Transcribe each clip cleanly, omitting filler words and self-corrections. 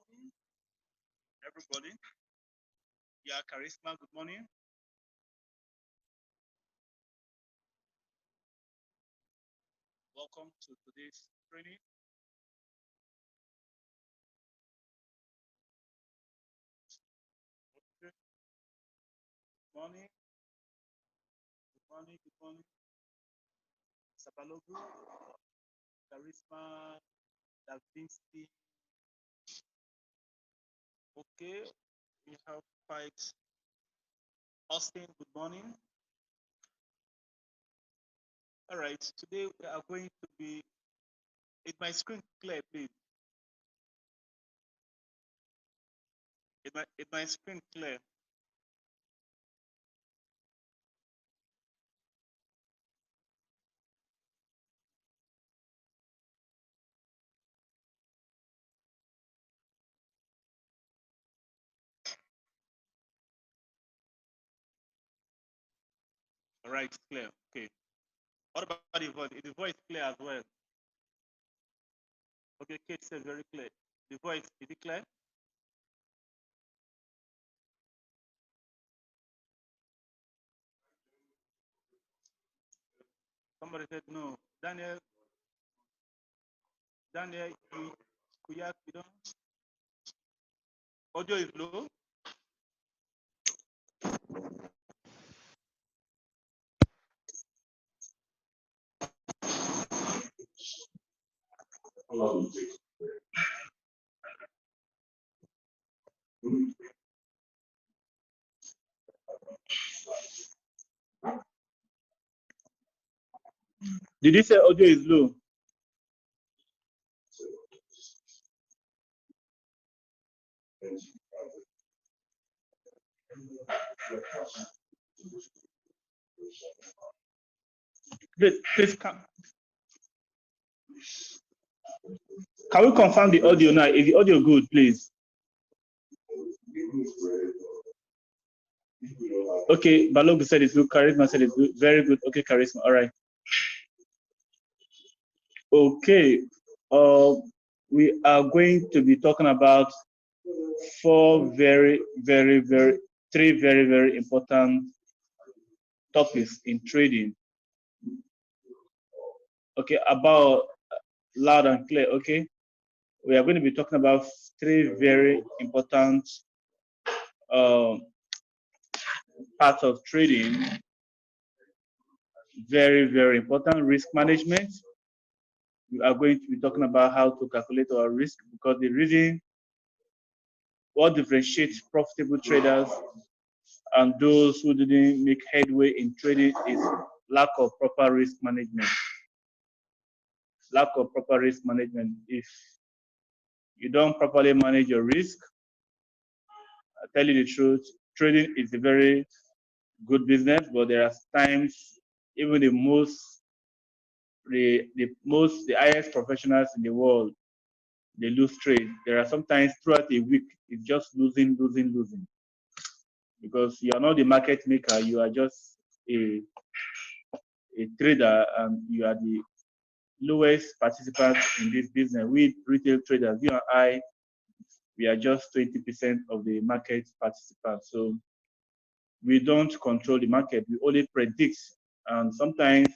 morning, everybody. Yeah, Charisma, good morning. Welcome to today's training. Good morning, good morning, good morning. Sabalogu, Charisma, Davinsky. Okay, we have quite Austin, good morning. All right, today we are going to be, is my screen clear, please? Is my screen clear? All right, clear. Okay. What about the voice? Is the voice clear as well? Okay, Kate said very clear. The voice, is it clear? Somebody said no. Daniel, Kuyak, you don't. Audio is low. Did you say audio is low? Please can we confirm the audio now? Is the audio good, please? Okay, Balogu said it's good. Charisma said it's good. Very good. Okay, Charisma. All right. Okay. We are going to be talking about three very, very important topics in trading. Okay, about loud and clear. Okay, we are going to be talking about three very important parts of trading. Very, very important. Risk management. We are going to be talking about how to calculate our risk, because the reason what differentiates profitable traders and those who didn't make headway in trading is lack of proper risk management. Lack of proper risk management. If you don't properly manage your risk, I tell you the truth, trading is a very good business, but there are times even the highest professionals in the world, they lose trade. There are sometimes throughout a week, it's just losing, because you are not the market maker, you are just a trader, and you are the lowest participant in this business. We retail traders, you and I, we are just 20% of the market participants. So we don't control the market, we only predict. And sometimes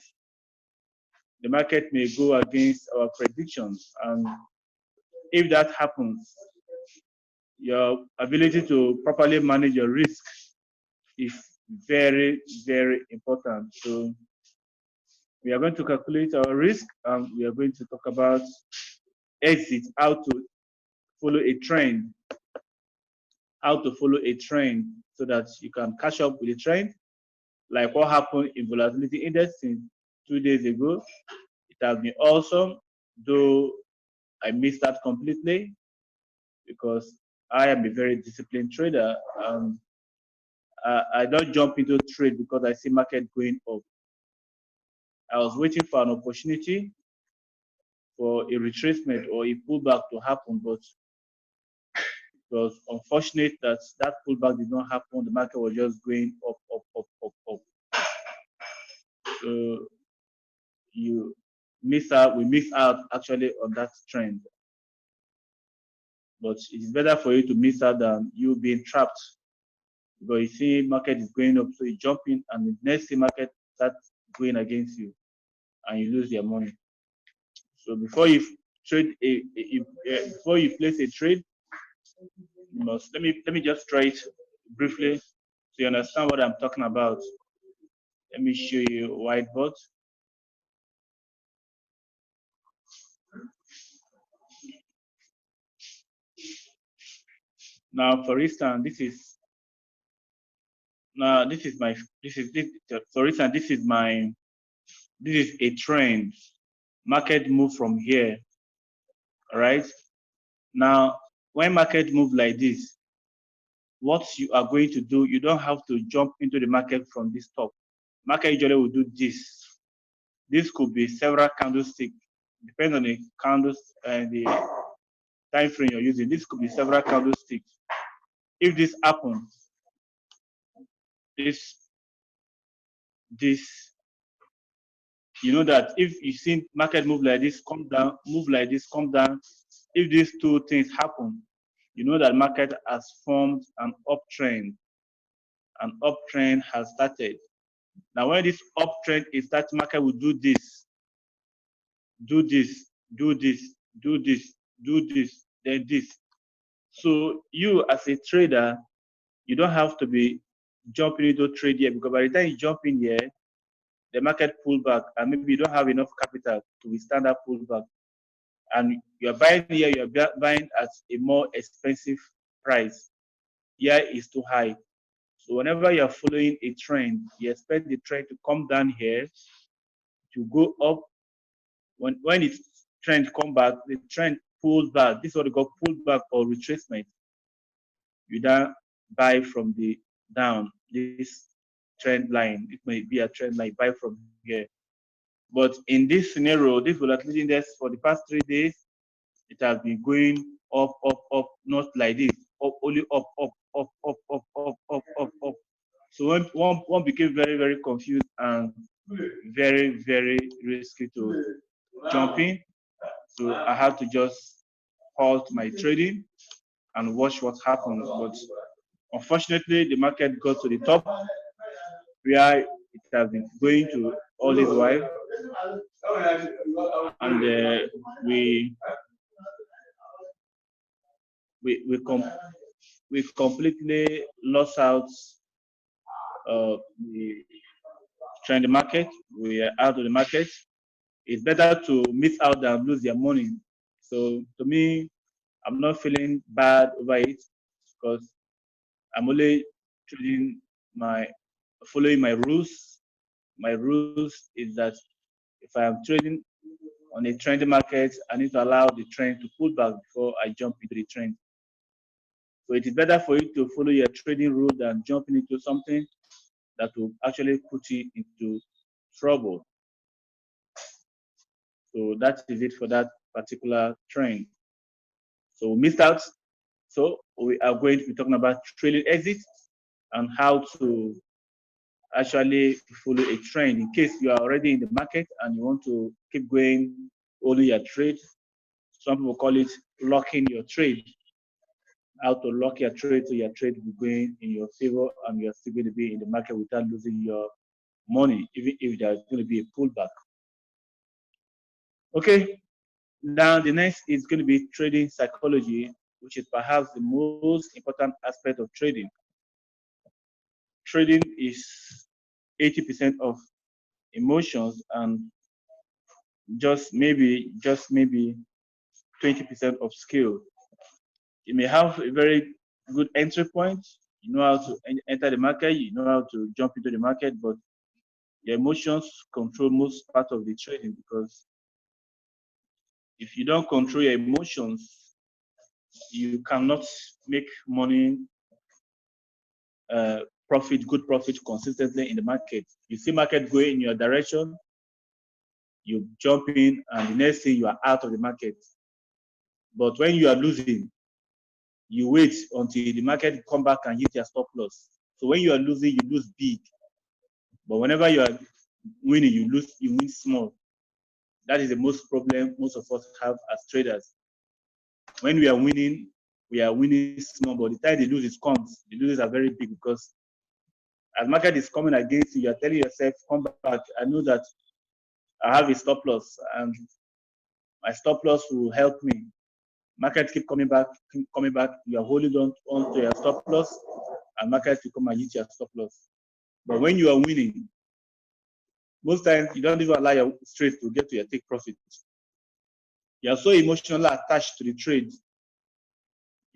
the market may go against our predictions. And if that happens, your ability to properly manage your risk is very, very important. So we are going to calculate our risk, and we are going to talk about exit, how to follow a trend, so that you can catch up with the trend, like what happened in volatility index since 2 days ago. It has been awesome, though I missed that completely because I am a very disciplined trader, and I don't jump into trade because I see market going up. I was waiting for an opportunity for a retracement or a pullback to happen, but it was unfortunate that that pullback did not happen. The market was just going up. So we miss out actually on that trend. But it is better for you to miss out than you being trapped. Because you see market is going up, so you jump in and the next market starts going against you and you lose your money. So before you trade before you place a trade, you must let me just try it briefly so you understand what I'm talking about. Let me show you a whiteboard. Now, for instance, this is for instance, this is a trend. Market move from here. All right. Now, when market move like this, what you are going to do, you don't have to jump into the market from this top. Market usually will do this. This could be several candlesticks, depending on the candles and the time frame you're using. This could be several candlesticks. If this happens, this, you know that if you see market move like this, come down, move like this, come down, if these two things happen, you know that market has formed an uptrend. An uptrend has started. Now, when this uptrend is starting, market will do this, do this, do this, do this, do this, then this. So you as a trader, you don't have to be jumping into trade here, because by the time you jump in here, the market pull back and maybe you don't have enough capital to withstand that pullback. And you're buying here, you're buying at a more expensive price. Here is too high. So whenever you're following a trend, you expect the trend to come down here, to go up. When its trend come back, the trend pulls back. This is what we call pullback or retracement. You then buy from the down, this trend line. It may be a trend line, buy from here. But in this scenario, this volatility index for the past 3 days, it has been going up, up, up, not like this, up, only up, up, up, up, up, up, up, up, up. So when one became very, very confused and very, very risky to jump in. So I had to just halt my trading and watch what happens. But unfortunately, the market got to the top where it has been going to all this while, and we completely lost out the trend market. We are out of the market. It's better to miss out than lose your money. So to me, I'm not feeling bad over it because I'm only trading following my rules. My rules is that if I am trading on a trending market, I need to allow the trend to pull back before I jump into the trend. So it is better for you to follow your trading rule than jumping into something that will actually put you into trouble. So that is it for that particular trend. So we missed out. So we are going to be talking about trailing exit and how to actually follow a trend in case you are already in the market and you want to keep going only your trade. Some people call it locking your trade. How to lock your trade so your trade will be going in your favor and you're still going to be in the market without losing your money, even if there's going to be a pullback. Okay, now the next is going to be trading psychology, which is perhaps the most important aspect of trading. Trading is 80% of emotions and just maybe 20% of skill. You may have a very good entry point. You know how to enter the market. You know how to jump into the market, but your emotions control most part of the trading, because if you don't control your emotions, you cannot make money, good profit consistently in the market. You see market going in your direction, you jump in, and the next thing you are out of the market. But when you are losing, you wait until the market come back and hit your stop loss. So when you are losing, you lose big. But whenever you are winning, you win small. That is the most problem most of us have as traders. When we are winning, we are winning small, but the time they lose, it comes. The losses are very big because as market is coming against you, you're telling yourself, come back. I know that I have a stop loss, and my stop loss will help me. Market keep coming back, You are holding on to your stop loss, and market will come and hit your stop loss. But when you are winning, most times you don't even allow your trade to get to your take profit. You are so emotionally attached to the trade.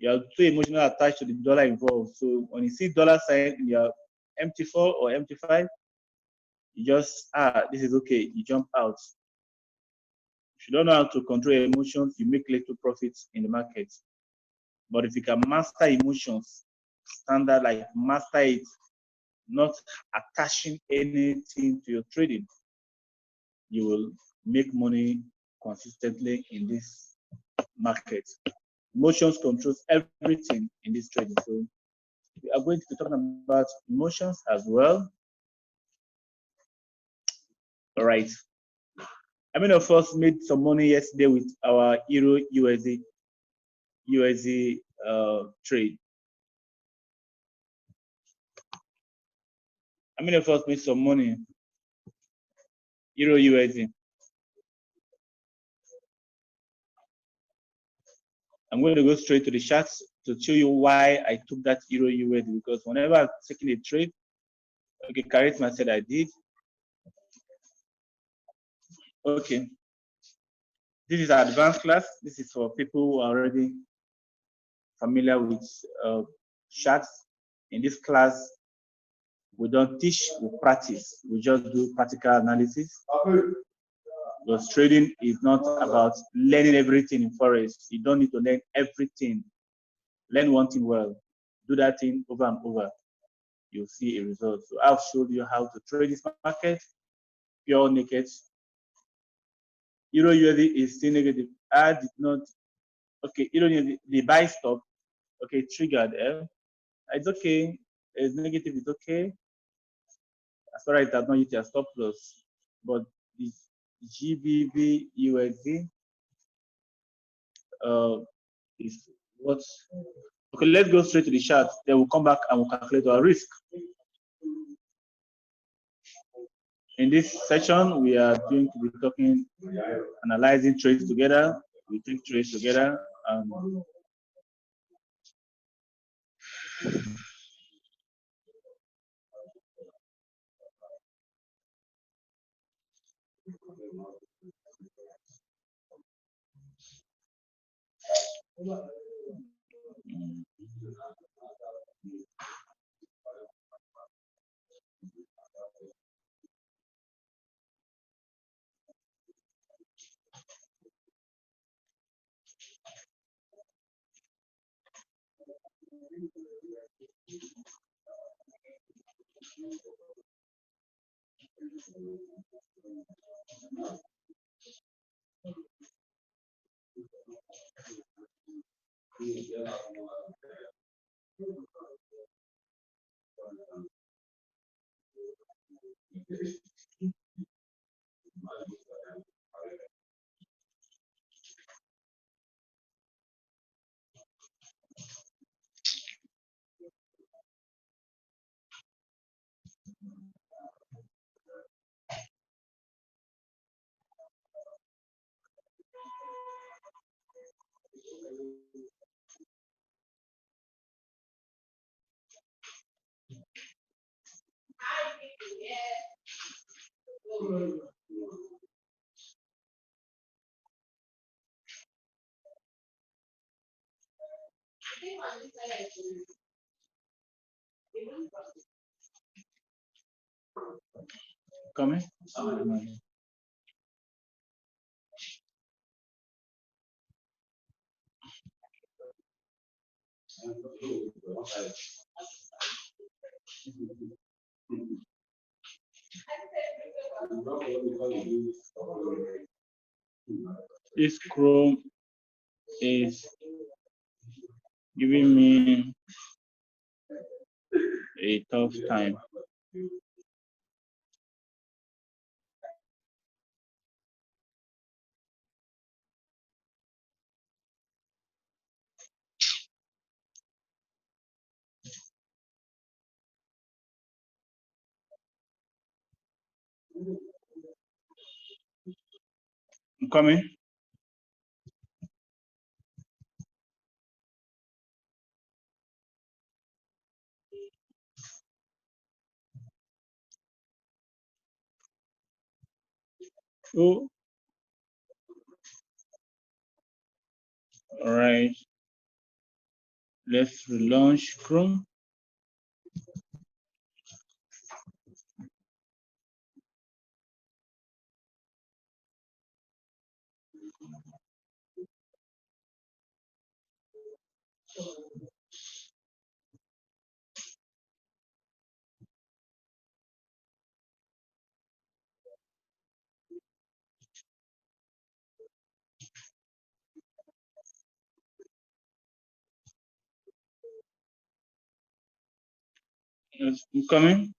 You are so emotionally attached to the dollar involved. So when you see dollar sign in your MT4 or MT5, you just, this is okay. You jump out. If you don't know how to control your emotions, you make little profits in the market. But if you can master emotions, standard, like master it, not attaching anything to your trading, you will make money consistently in this market. Emotions controls everything in this trading. So we are going to be talking about emotions as well. All right. How many of us made some money yesterday with our Euro USD trade? How many of us made some money? Euro USD. I'm going to go straight to the charts to show you why I took that Euro USD, because whenever I'm taking a trade, okay, Charisma said I did. Okay. This is our advanced class. This is for people who are already familiar with charts. In this class, we don't teach, we practice. We just do practical analysis. Because trading is not about learning everything in Forex. You don't need to learn everything. Learn one thing well. Do that thing over and over. You'll see a result. So I've showed you how to trade this market. Pure naked. Euro USD is still negative. I did not. Okay, Euro USD, the buy stop. Okay, triggered. It's okay. It's negative. It's okay. As far as it does not hit your stop loss. But the GBP USD is what. Okay, let's go straight to the chart. Then we'll come back and we'll calculate our risk. In this session, we are going to be talking, analyzing trades together. We take trades together. Coming? This Chrome is giving me a tough time. I'm coming. Oh, all right. Let's relaunch Chrome. Yes, I'm coming.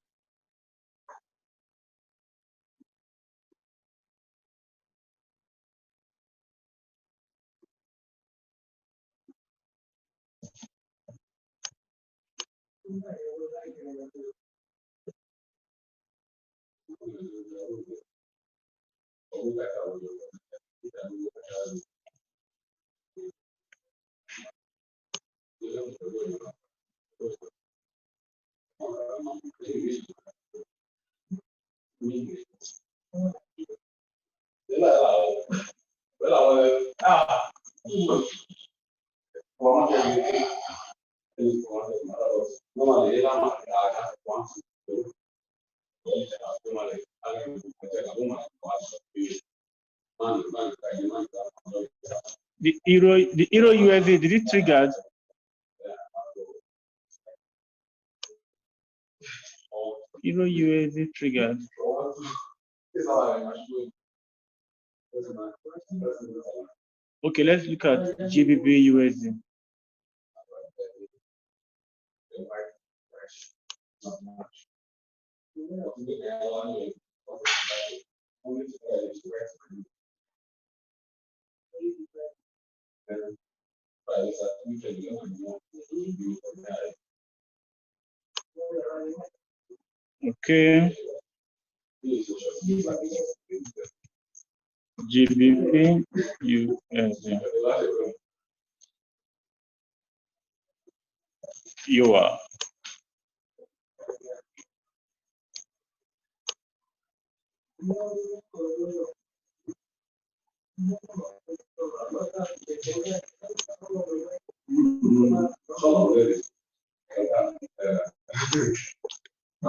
The Euro USD, did it trigger? Euro USD triggered. Okay, let's look at GBP USD. Okay. GBP USD. You are.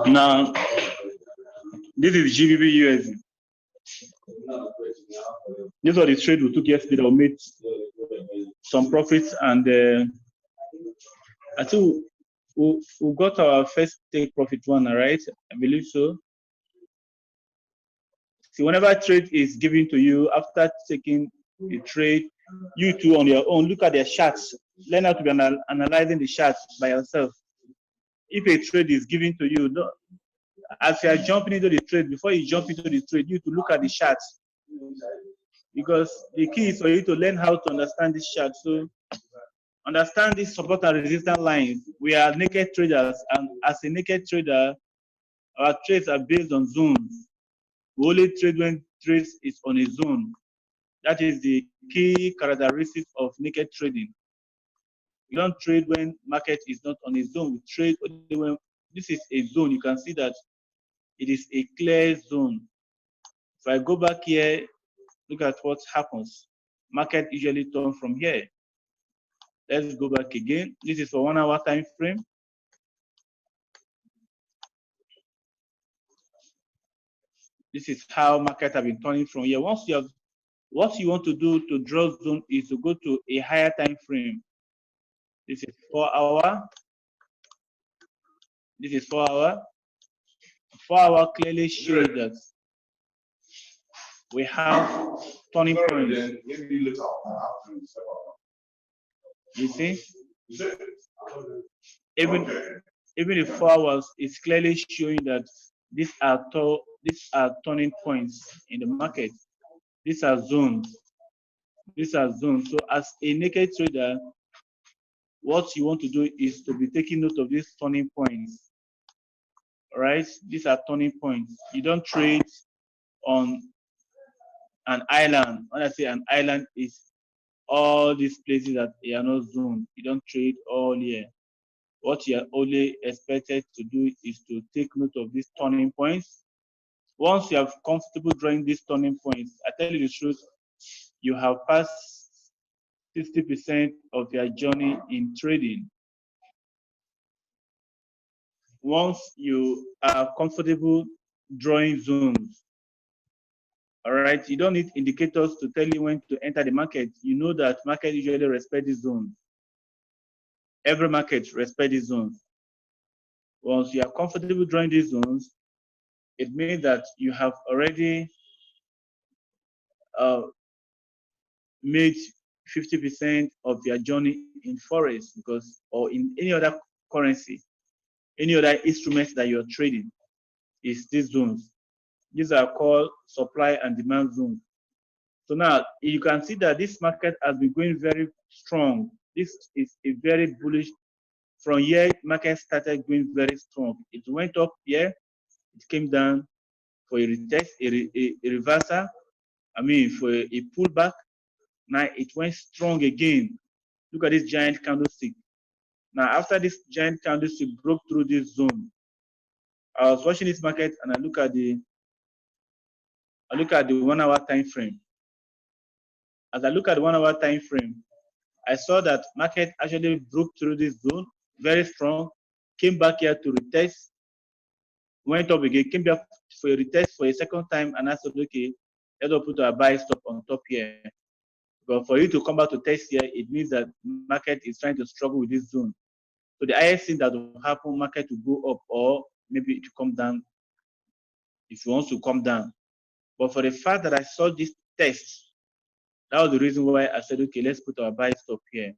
Now, this is GBP USD. This was the trade we took yesterday. We made some profits, and I think we got our first take profit one, right? I believe so. See, whenever trade is given to you after taking the trade, you too on your own look at their charts. Learn how to be analyzing the charts by yourself. If a trade is given to you, as you are jumping into the trade, before you jump into the trade, you to look at the charts, because the key is for you to learn how to understand this chart. So understand these support and resistance lines. We are naked traders, and as a naked trader, our trades are based on zones. We only trade when trades is on a zone. That is the key characteristics of naked trading. You don't trade when market is not on a zone. We trade only when this is a zone. You can see that it is a clear zone. If I go back here, look at what happens. Market usually turns from here. Let's go back again. This is for 1 hour time frame. This is how market have been turning from here. Once you have, what you want to do to draw zone is to go to a higher time frame. This is 4 hour. This is 4 hour. 4 hour clearly shows that we have turning points. You see, even the 4 hours is clearly showing that these are turning points in the market. These are zones. These are zones. So as a naked trader, what you want to do is to be taking note of these turning points. All right, these are turning points. You don't trade on an island. When I say an island, is all these places that are not zoned. You don't trade all here. What you are only expected to do is to take note of these turning points. Once you are comfortable drawing these turning points, I tell you the truth, you have passed 60% of your journey in trading. Once you are comfortable drawing zones, all right, you don't need indicators to tell you when to enter the market. You know that market usually respect these zones. Every market respect these zones. Once you are comfortable drawing these zones, it means that you have already made 50% of your journey in forex, because, or in any other currency, any other instruments that you're trading, is these zones. These are called supply and demand zones. So now you can see that this market has been going very strong. This is a very bullish. From here, market started going very strong. It went up here, it came down for a retest, a reversal. I mean, for a pullback. Now it went strong again. Look at this giant candlestick. Now, after this giant candlestick broke through this zone, I was watching this market and I look at the 1 hour time frame. As I look at the 1 hour time frame, I saw that market actually broke through this zone very strong, came back here to retest, went up again, came back for a retest for a second time, and I said, okay, let's put a buy stop on top here. But for you to come back to test here, it means that market is trying to struggle with this zone. So the highest thing that will happen, market will go up, or maybe it will come down if it wants to come down. But for the fact that I saw this test, that was the reason why I said, okay, let's put our buy stop here.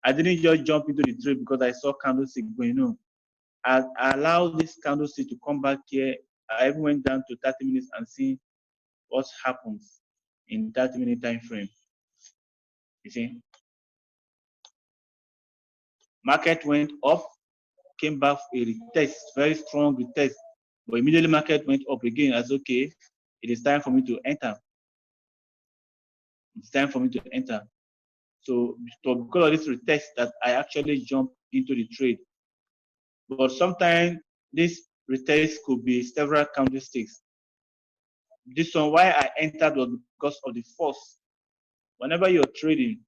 I didn't just jump into the trade because I saw candlestick going. No, I allowed this candlestick to come back here. I even went down to 30 minutes and see what happens in 30-minute time frame. You see, market went up, came back a retest, very strong retest, but immediately market went up again. As okay, it is time for me to enter. It's time for me to enter. So because of this retest, that I actually jumped into the trade. But sometimes this retest could be several candlesticks. This one, why I entered was because of the force. Whenever you're trading,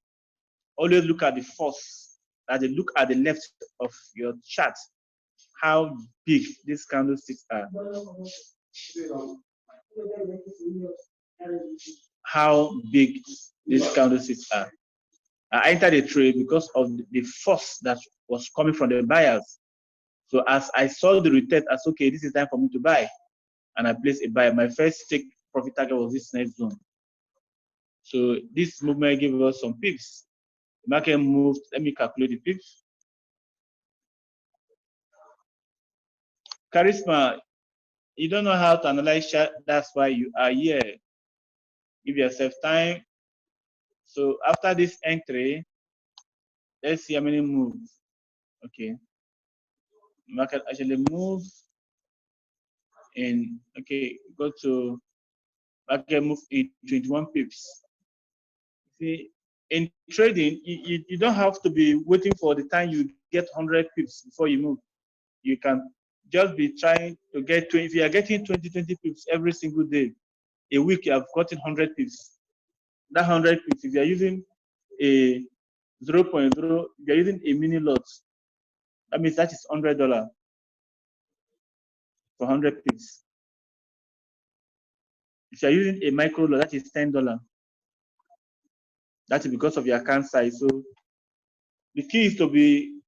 always look at the force. As you look at the left of your chart, how big these candlesticks are. How big these candlesticks are. I entered the trade because of the force that was coming from the buyers. So as I saw the retest, I said, okay, this is time for me to buy. And I placed a buy. My first take profit target was this next zone. So this movement gave us some pips. The market moved, let me calculate the pips. Charisma, you don't know how to analyze chart, that's why you are here. Give yourself time. So after this entry, let's see how many moves. Okay. Market actually moves in, okay, go to market move in 21 pips. See, in trading, you don't have to be waiting for the time you get 100 pips before you move. You can just be trying to get 20. If you are getting 20 pips every single day, a week you have gotten 100 pips. That 100 pips, if you are using a 0.0, if you are using a mini lot, that means that is $100 for 100 pips. If you are using a micro lot, that is $10. That is because of your account size. So the key is to be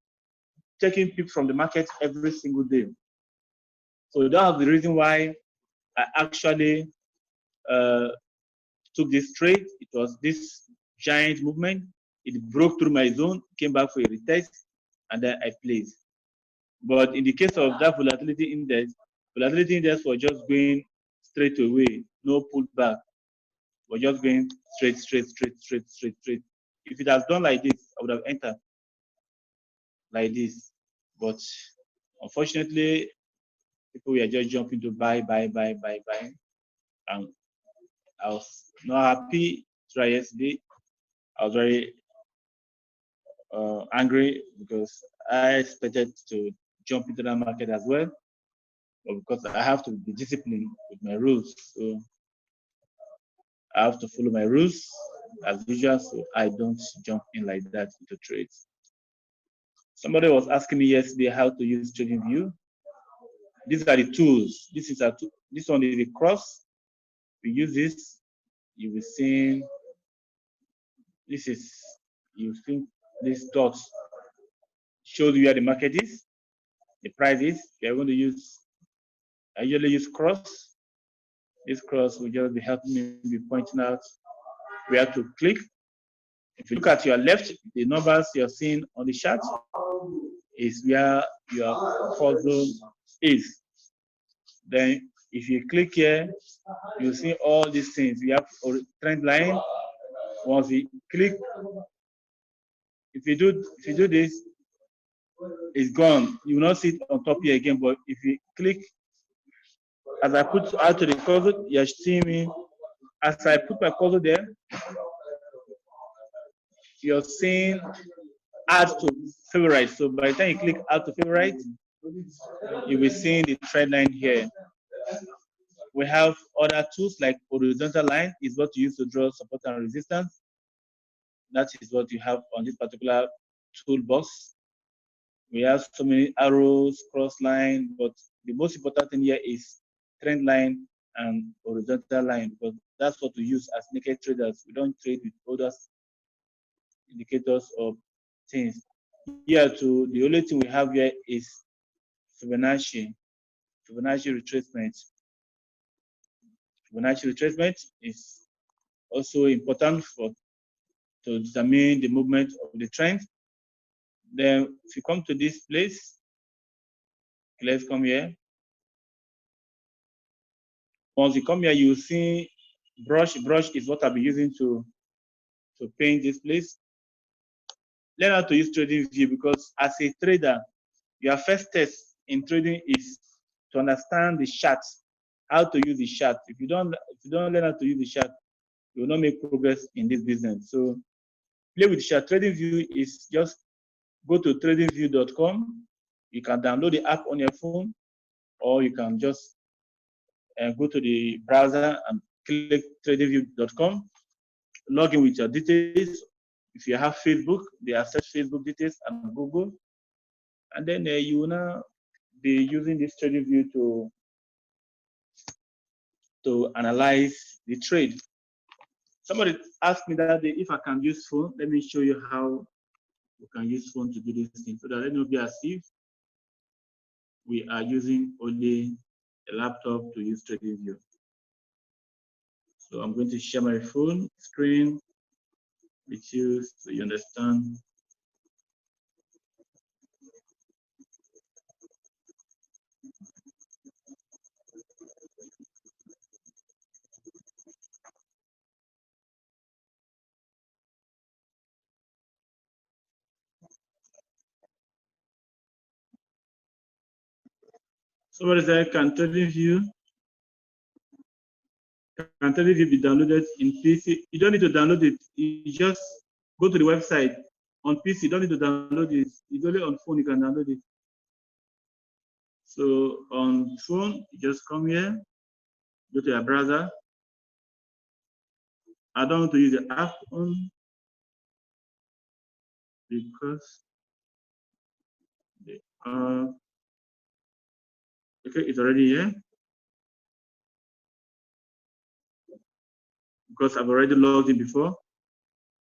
taking pips from the market every single day. So that's the reason why I actually took this trade. It was this giant movement. It broke through my zone, came back for a retest, and then I placed. But in the case of that volatility index was just going straight away, no pullback. We're just going straight. If it has done like this, I would have entered like this. But unfortunately, people were just jumping to buy. And I was not happy try yesterday. I was very angry because I expected to jump into that market as well, but because I have to be disciplined with my rules, so I have to follow my rules as usual, so I don't jump in like that into trades. Somebody was asking me yesterday how to use TradingView. These are the tools. This one is the cross. We use this. You will see. This is you think this dot shows you where the market is, the price is. We are going to use. I usually use cross. This cross will just be helping me be pointing out where to click. If you look at your left, the numbers you're seeing on the chart is where your puzzle is. Then if you click here, you see all these things. We have a trend line. Once you click, if you do this, it's gone. You will not see it on top here again. But if you click, as I put out to the cursor, you're seeing me. As I put my cursor there, you're seeing add to favorite. So by the time you click add to favorite, you will see the trend line here. We have other tools like horizontal line is what you use to draw support and resistance. That is what you have on this particular toolbox. We have so many arrows, cross line, but the most important thing here is trend line and horizontal line, because that's what we use as naked traders. We don't trade with other indicators or things. Here too, the only thing we have here is Fibonacci retracement. Fibonacci retracement is also important to determine the movement of the trend. Then if you come to this place, let's come here. Once you come here, you see brush. Brush is what I'll be using to paint this place. Learn how to use TradingView, because as a trader, your first test in trading is to understand the chart, how to use the chart. If you don't learn how to use the chart, you will not make progress in this business. So play with the chart. TradingView is just go to tradingview.com. You can download the app on your phone, or you can just go to the browser and click tradingview.com, log in with your details. If you have Facebook, they accept Facebook details and Google. And then you will now be using this TradingView to analyze the trade. Somebody asked me that day if I can use phone. Let me show you how we can use phone to do this thing, so that let me be as if we are using only a laptop to use TradingView. So I'm going to share my phone screen with you so you understand. Somebody said, can TradingView be downloaded in PC? You don't need to download it. You just go to the website. On PC, you don't need to download it. It's only on phone you can download it. So on phone, you just come here, go to your browser. I don't want to use the app on because okay, it's already here. Because I've already logged in before.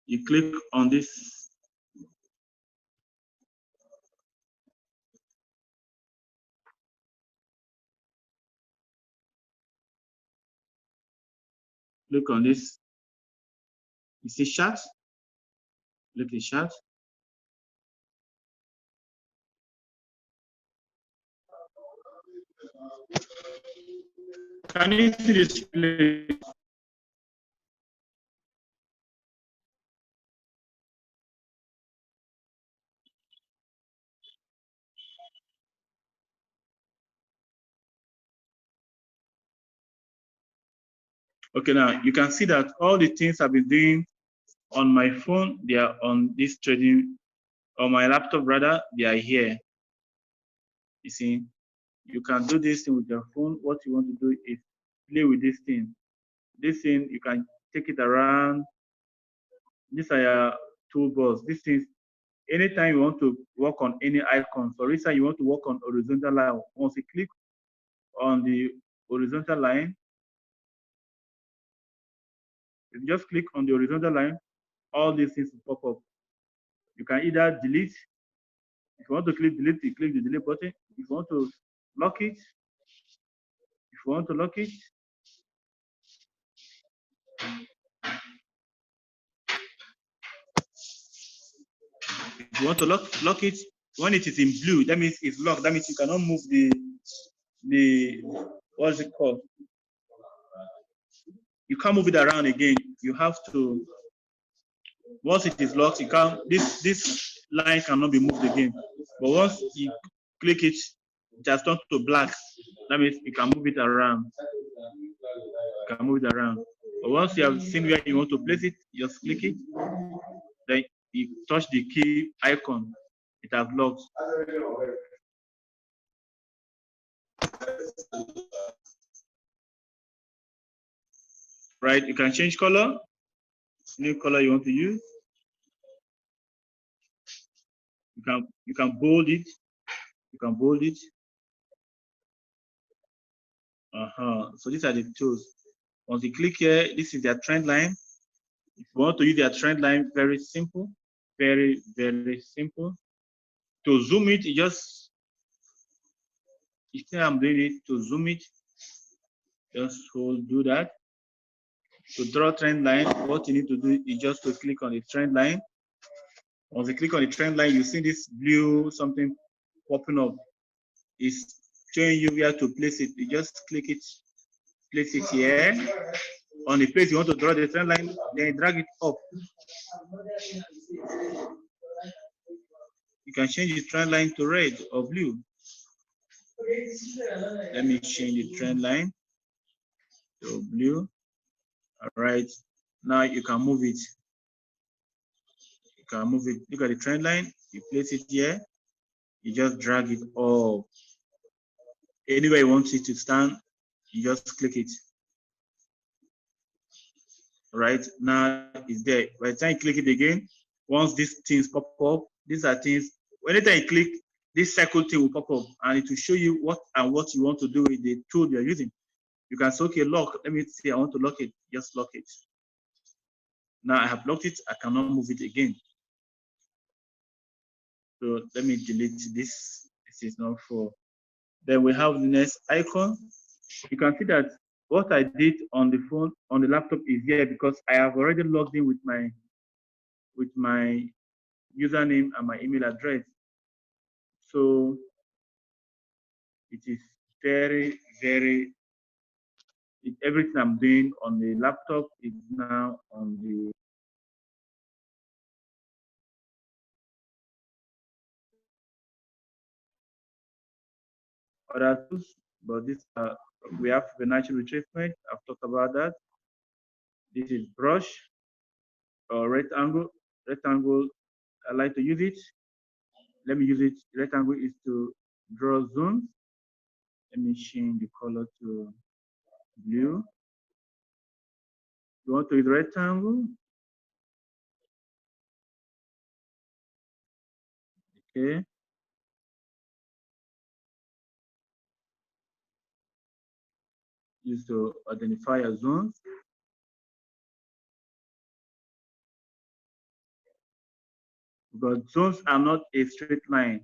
You click on this. Look on this. You see chat? Look at chat. Can you see this place? Okay, now you can see that all the things I've been doing on my phone, they are on this trading, on my laptop rather, they are here. You see, you can do this thing with your phone. What you want to do is play with this thing. This thing, you can take it around. These are your toolbars. This is anytime you want to work on any icon. For instance, you want to work on horizontal line. Once you click on the horizontal line, if you just click on the horizontal line, all these things will pop up. You can either delete. If you want to click delete, you click the delete button. If you want to lock it, if you want to lock it, when it is in blue, that means it's locked. That means you cannot move the what's it called? You can't move it around again. You have to, once it is locked, you can't, this line cannot be moved again. But once you click it, it has turned to black. That means you can move it around. You can move it around. But once you have seen where you want to place it, you just click it. Then you touch the key icon. It has locked. Right? You can change color. New color you want to use. You can bold it. You can bold it. So these are the tools. Once you click here, this is their trend line. If you want to use their trend line, very simple, very, very simple. To zoom it, you just, instead I'm doing it, to zoom it, just do that. To draw trend line, what you need to do is just to click on the trend line. Once you click on the trend line, you see this blue something popping up. It's showing you where to place it. You just click it, place it here. On the place you want to draw the trend line, then drag it up. You can change the trend line to red or blue. Let me change the trend line to blue. All right. Now you can move it. You can move it. Look at the trend line. You place it here. You just drag it up. Anywhere you want it to stand, you just click it. Right now it's there. By the time you click it again, once these things pop up, these are things. Anytime you click, this circle thing will pop up and it will show you what you want to do with the tool you're using. You can say, okay, lock. Let me see, I want to lock it. Just lock it. Now I have locked it. I cannot move it again. So let me delete this. This is not for. Then we have the next icon. You can see that what I did on the phone, on the laptop is here because I have already logged in with my username and my email address. So it is very, very, everything I'm doing on the laptop is now on the other tools, but this we have Fibonacci retracement. I've talked about that. This is brush or rectangle. Rectangle, I like to use it. Let me use it. Rectangle is to draw zones. Let me change the color to blue. You want to use rectangle? Okay. Use to identify a zone. But zones are not a straight line.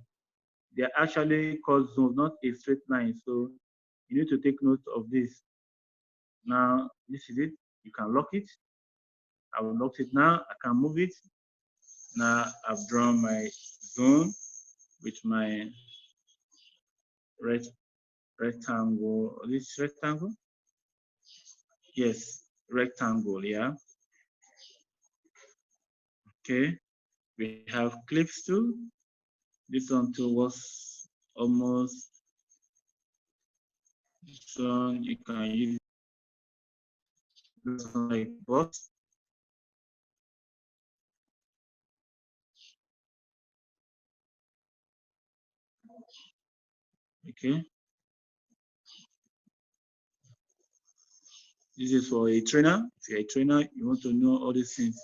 They are actually called zones, not a straight line. So you need to take note of this. Now, this is it. You can lock it. I will lock it now. I can move it. Now I've drawn my zone with my rectangle. This rectangle? Yes, rectangle, yeah. Okay, we have clips too. This one too was almost, this one you can use Looks like boss. Okay. This is for a trainer. If you're a trainer, you want to know all these things,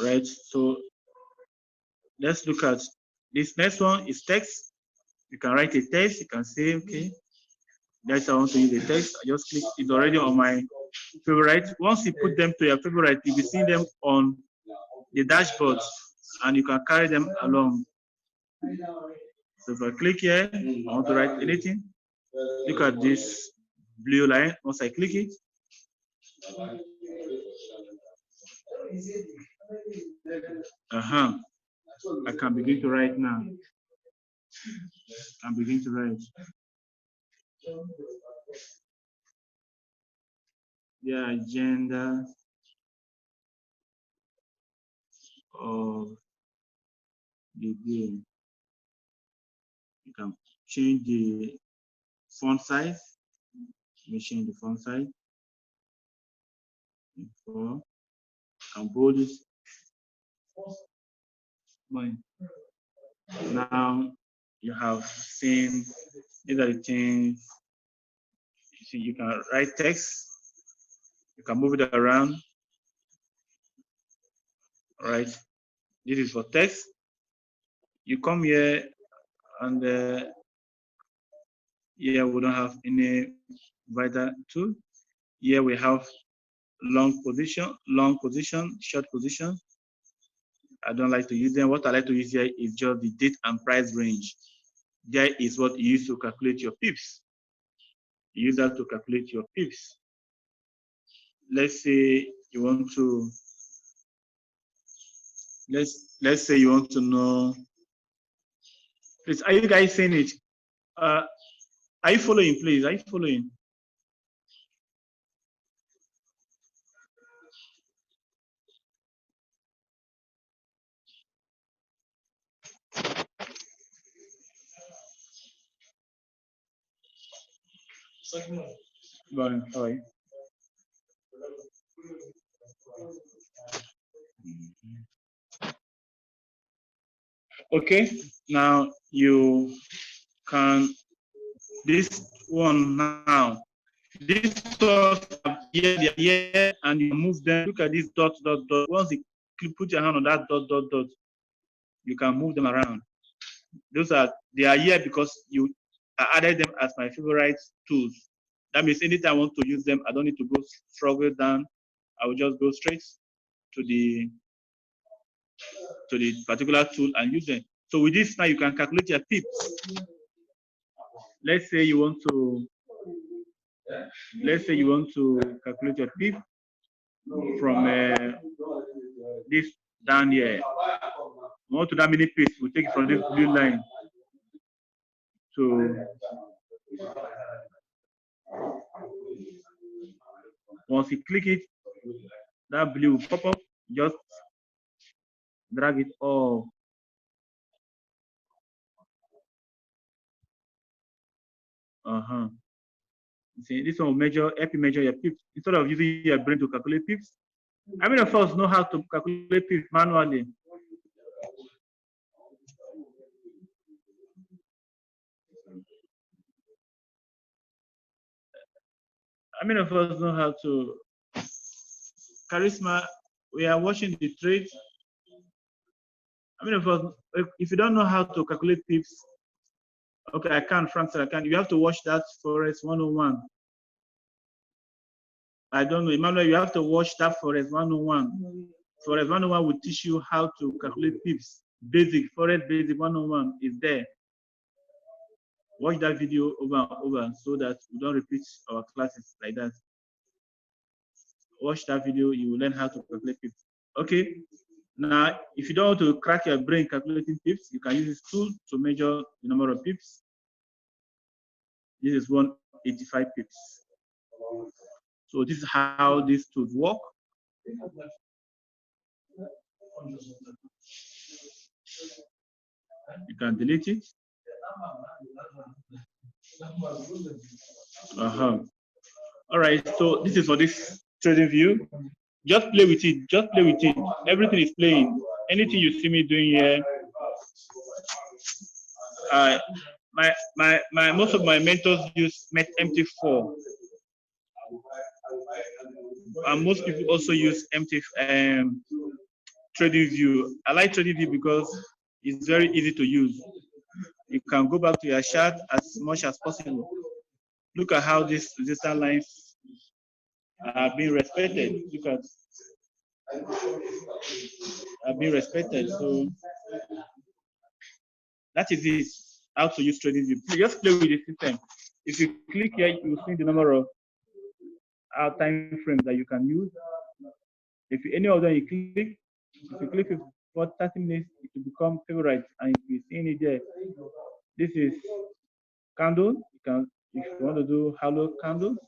right? So let's look at this next one is text. You can write a text. You can say, okay, that's I want to use a text. I just click. It's already on my favorite. Once you put them to your favorite, you'll be seeing them on the dashboard, and you can carry them along. So if I click here, I want to write anything. Look at this blue line. Once I click it, I can begin to write now. I'm beginning to write. The agenda of the game. You can change the font size. Let me change the font size. Before, and bold it. Now you have seen these are the things. You see, you can write text. You can move it around. All right. This is for text. You come here, and here we don't have any vital tool. Here we have long position, short position. I don't like to use them. What I like to use here is just the date and price range. There is what you use to calculate your pips. You use that to calculate your pips. Let's say you want to, let's say you want to know, please, are you guys seeing it? Are you following, please? Are you following? Morning, how are you? Okay, now you can, this one now, this one here, and you move them. Look at this dot, dot, dot. Once you put your hand on that dot, dot, dot, you can move them around. Those are, they are here because I added them as my favorite tools. That means anytime I want to use them, I don't need to go struggle down. I will just go straight to the particular tool and use them. So with this now, you can calculate your pips. Let's say you want to calculate your pip from this down here. We want to that many pips. We take it from this blue line to, once you click it, that blue will pop up. Just drag it all. See, this one will help you measure your pips instead of using your brain to calculate pips. How many of us know how to calculate pips manually? How many of us know how to? Charisma, we are watching the trade. How many of us, if you don't know how to calculate pips, okay, I can't, Frank said I can't. You have to watch that Forex 101. I don't know, Emmanuel, you have to watch that Forex 101. Forex 101 will teach you how to calculate pips. Basic, Forex Basic 101 is there. Watch that video over and over so that we don't repeat our classes like that. Watch that video, you will learn how to calculate pips. Okay, now if you don't want to crack your brain calculating pips, you can use this tool to measure the number of pips. This is 185 pips. So this is how these tools work. You can delete it. All right, so this is for this trading view. Just play with it. Just play with it. Everything is playing. Anything you see me doing here, my most of my mentors use MT4, and most people also use Trading View. I like Trading View because it's very easy to use. You can go back to your chart as much as possible. Look at how these resistance lines are being respected. Look at are being respected. So that is it. How to use Trading View. Just play with the system. If you click here, you will see the number of time frames that you can use. If any of them you click, if you click it for 30 minutes, it will become favorite. And if you see it there, this is candle. You can, if you want to do hollow candles,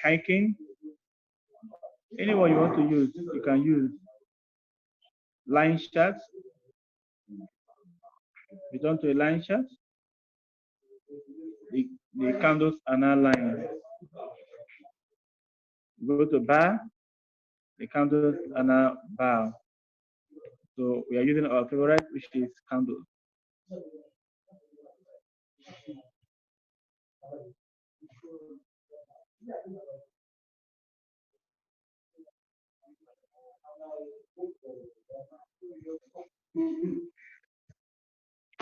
hiking, anyone you want to use, you can use line charts. You turn to a line chart, the candles are now lined. Go to bar, the candles are now bar. So we are using our favorite, which is candles.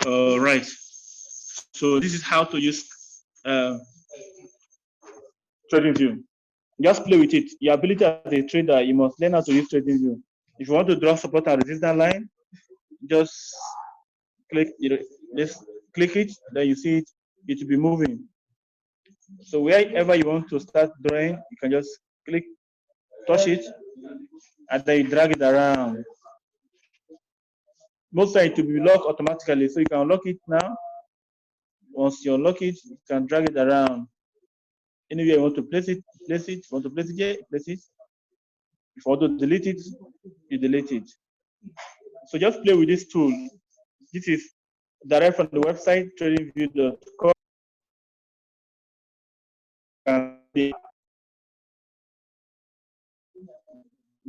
All right. So this is how to use Trading View. Just play with it. Your ability as a trader, you must learn how to use Trading View. If you want to draw support and resistance line, just click, just click it, then you see it, it will be moving. So wherever you want to start drawing, you can just click, touch it, and then you drag it around. Most times it will be locked automatically, so you can unlock it now. Once you unlock it, you can drag it around. Anywhere you want to place it, place it. If you want to place it here, place it. If you want to delete it, you delete it. So just play with this tool. This is direct from the website, tradingview.com.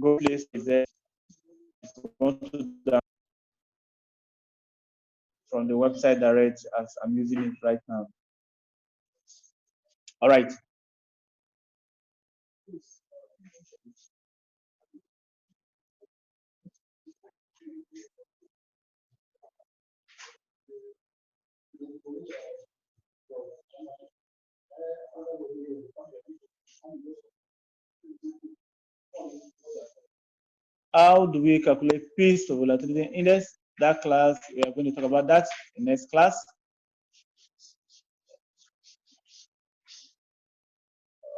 Go place it there. If you want to download from the website direct, as I'm using it right now. All right. How do we calculate P to volatility index? That class, we are going to talk about that in next class.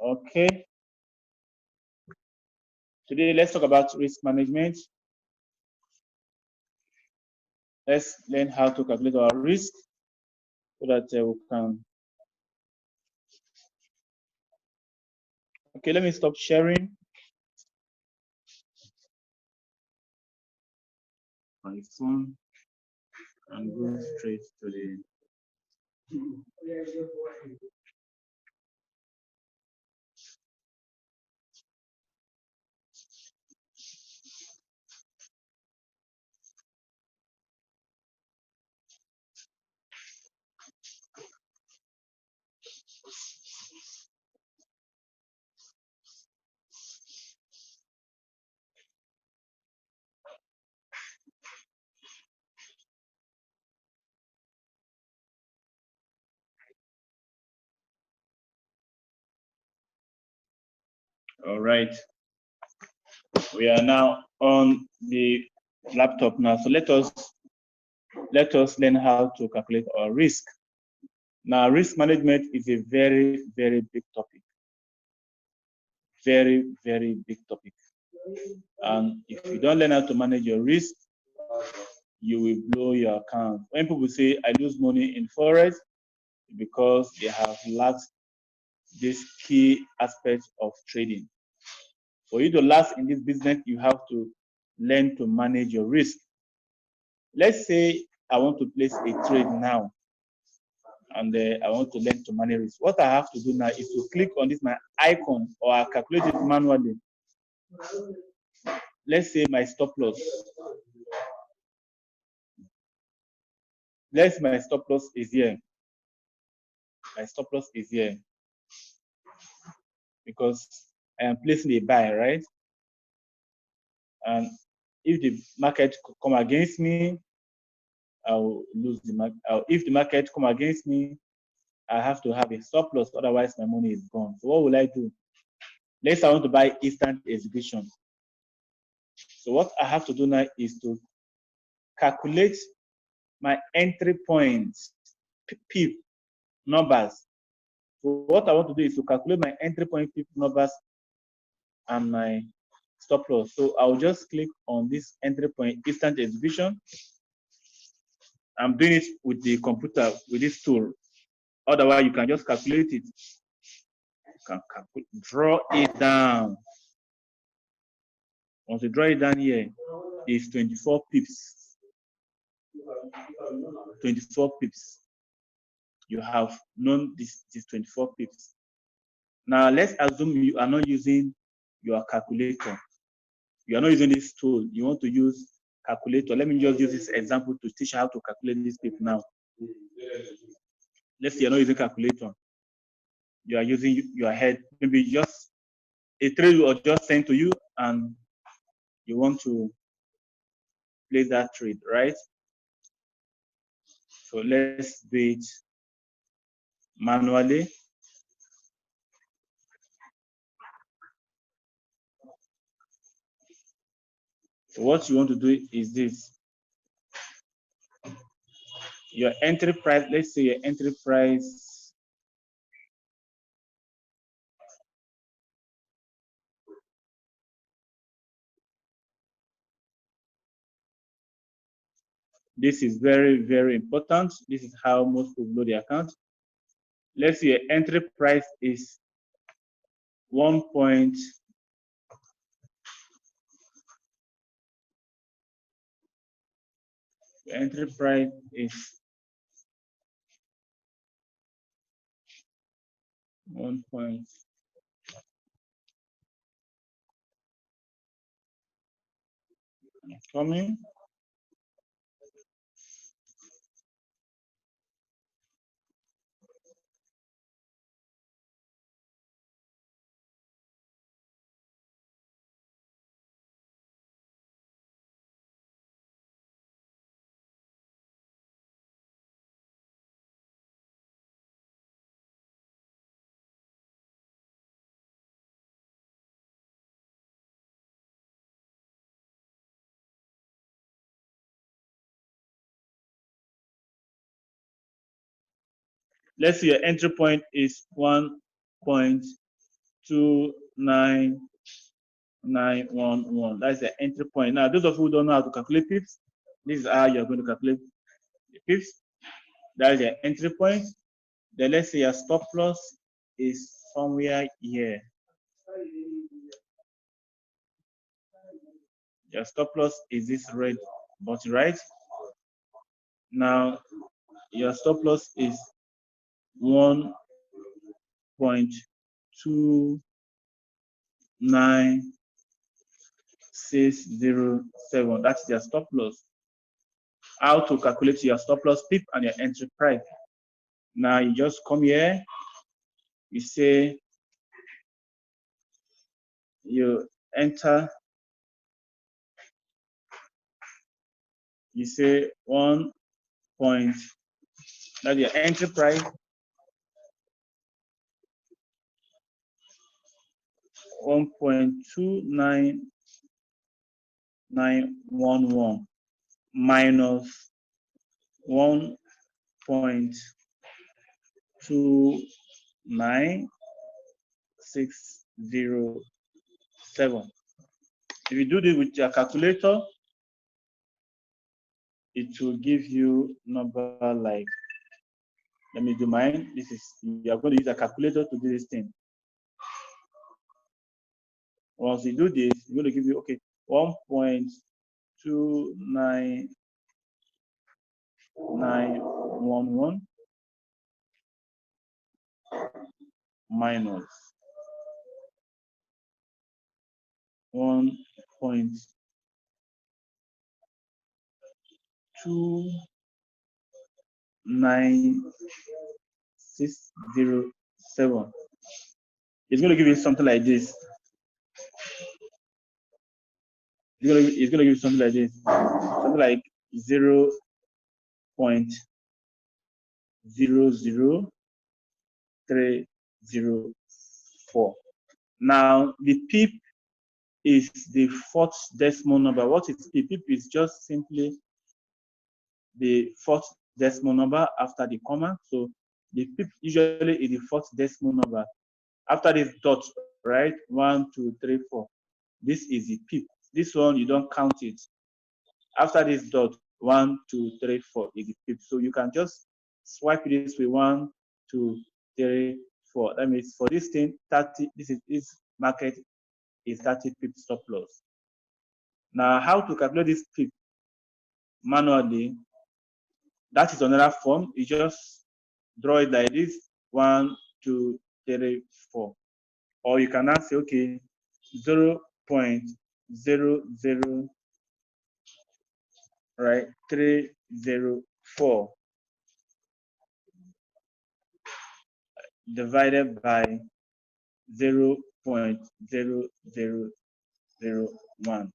Okay. Today, let's talk about risk management. Let's learn how to calculate our risk so that we can. Okay, let me stop sharing my phone and go straight to the. All right. We are now on the laptop now. So let us learn how to calculate our risk. Now, risk management is a very, very big topic. Very, very big topic. And if you don't learn how to manage your risk, you will blow your account. When people say, I lose money in Forex, because they have lacked this key aspect of trading. For you to last in this business, you have to learn to manage your risk. Let's say I want to place a trade now, and I want to learn to manage risk. What I have to do now is to click on this my icon, or I calculate it manually. Let's say my stop loss. Let's say my stop loss is here. My stop loss is here because I am placing a buy, right? And if the market come against me, I'll lose the market. If the market come against me, I have to have a stop loss, otherwise my money is gone. So what will I do? Let's say I want to buy instant execution. So what I have to do now is to calculate my entry points, PIP numbers. So what I want to do is to calculate my entry point PIP numbers and my stop loss. So I'll just click on this entry point instant execution. I'm doing it with the computer with this tool. Otherwise, you can just calculate it. You can draw it down. Once you draw it down here, is 24 pips. 24 pips. You have known this 24 pips. Now let's assume you are not using your calculator. You are not using this tool. You want to use calculator. Let me just use this example to teach you how to calculate this pip now. Let's say you're not using calculator. You are using your head. Maybe just a trade will just sent to you and you want to place that trade, right? So let's do it manually. So what you want to do is this. Your entry price, let's say your entry price, this is very, very important. This is how most people know the account. Let's say your entry price is 1 point. The entry price is 1 point. Coming. Let's say your entry point is 1.29911. That's the entry point. Now, those of you who don't know how to calculate pips, this is how you're going to calculate the pips. That is your entry point. Then let's say your stop loss is somewhere here. Your stop loss is this red button, right? Now, your stop loss is 1.29607. That's your stop loss. How to calculate your stop loss pip and your entry price. Now you just come here, you say, you enter, you say 1 point, that's your entry price, 1.29911 minus 1.29607. If you do this with your calculator, it will give you number like, let me do mine. This is, you are going to use a calculator to do this thing. Once you do this, it's going to give you, okay, 1.29911 minus 1.29607. It's going to give you something like this. It's going to give you something like this. Something like 0.00304. Now, the PIP is the fourth decimal number. What is PIP? PIP is just simply the fourth decimal number after the comma. So the PIP usually is the fourth decimal number. After this dot, right? 1, 2, 3, 4. This is the PIP. This one, you don't count it. After this dot, 1, 2, 3, 4 is the PIP. So you can just swipe this with 1, 2, 3, 4. That means for this thing, 30, this market is 30 PIP stop loss. Now, how to calculate this PIP manually? That is another form. You just draw it like this: 1, 2, 3, 4. Or you can now say, okay, 0.00, right, 304 divided by 0.0001.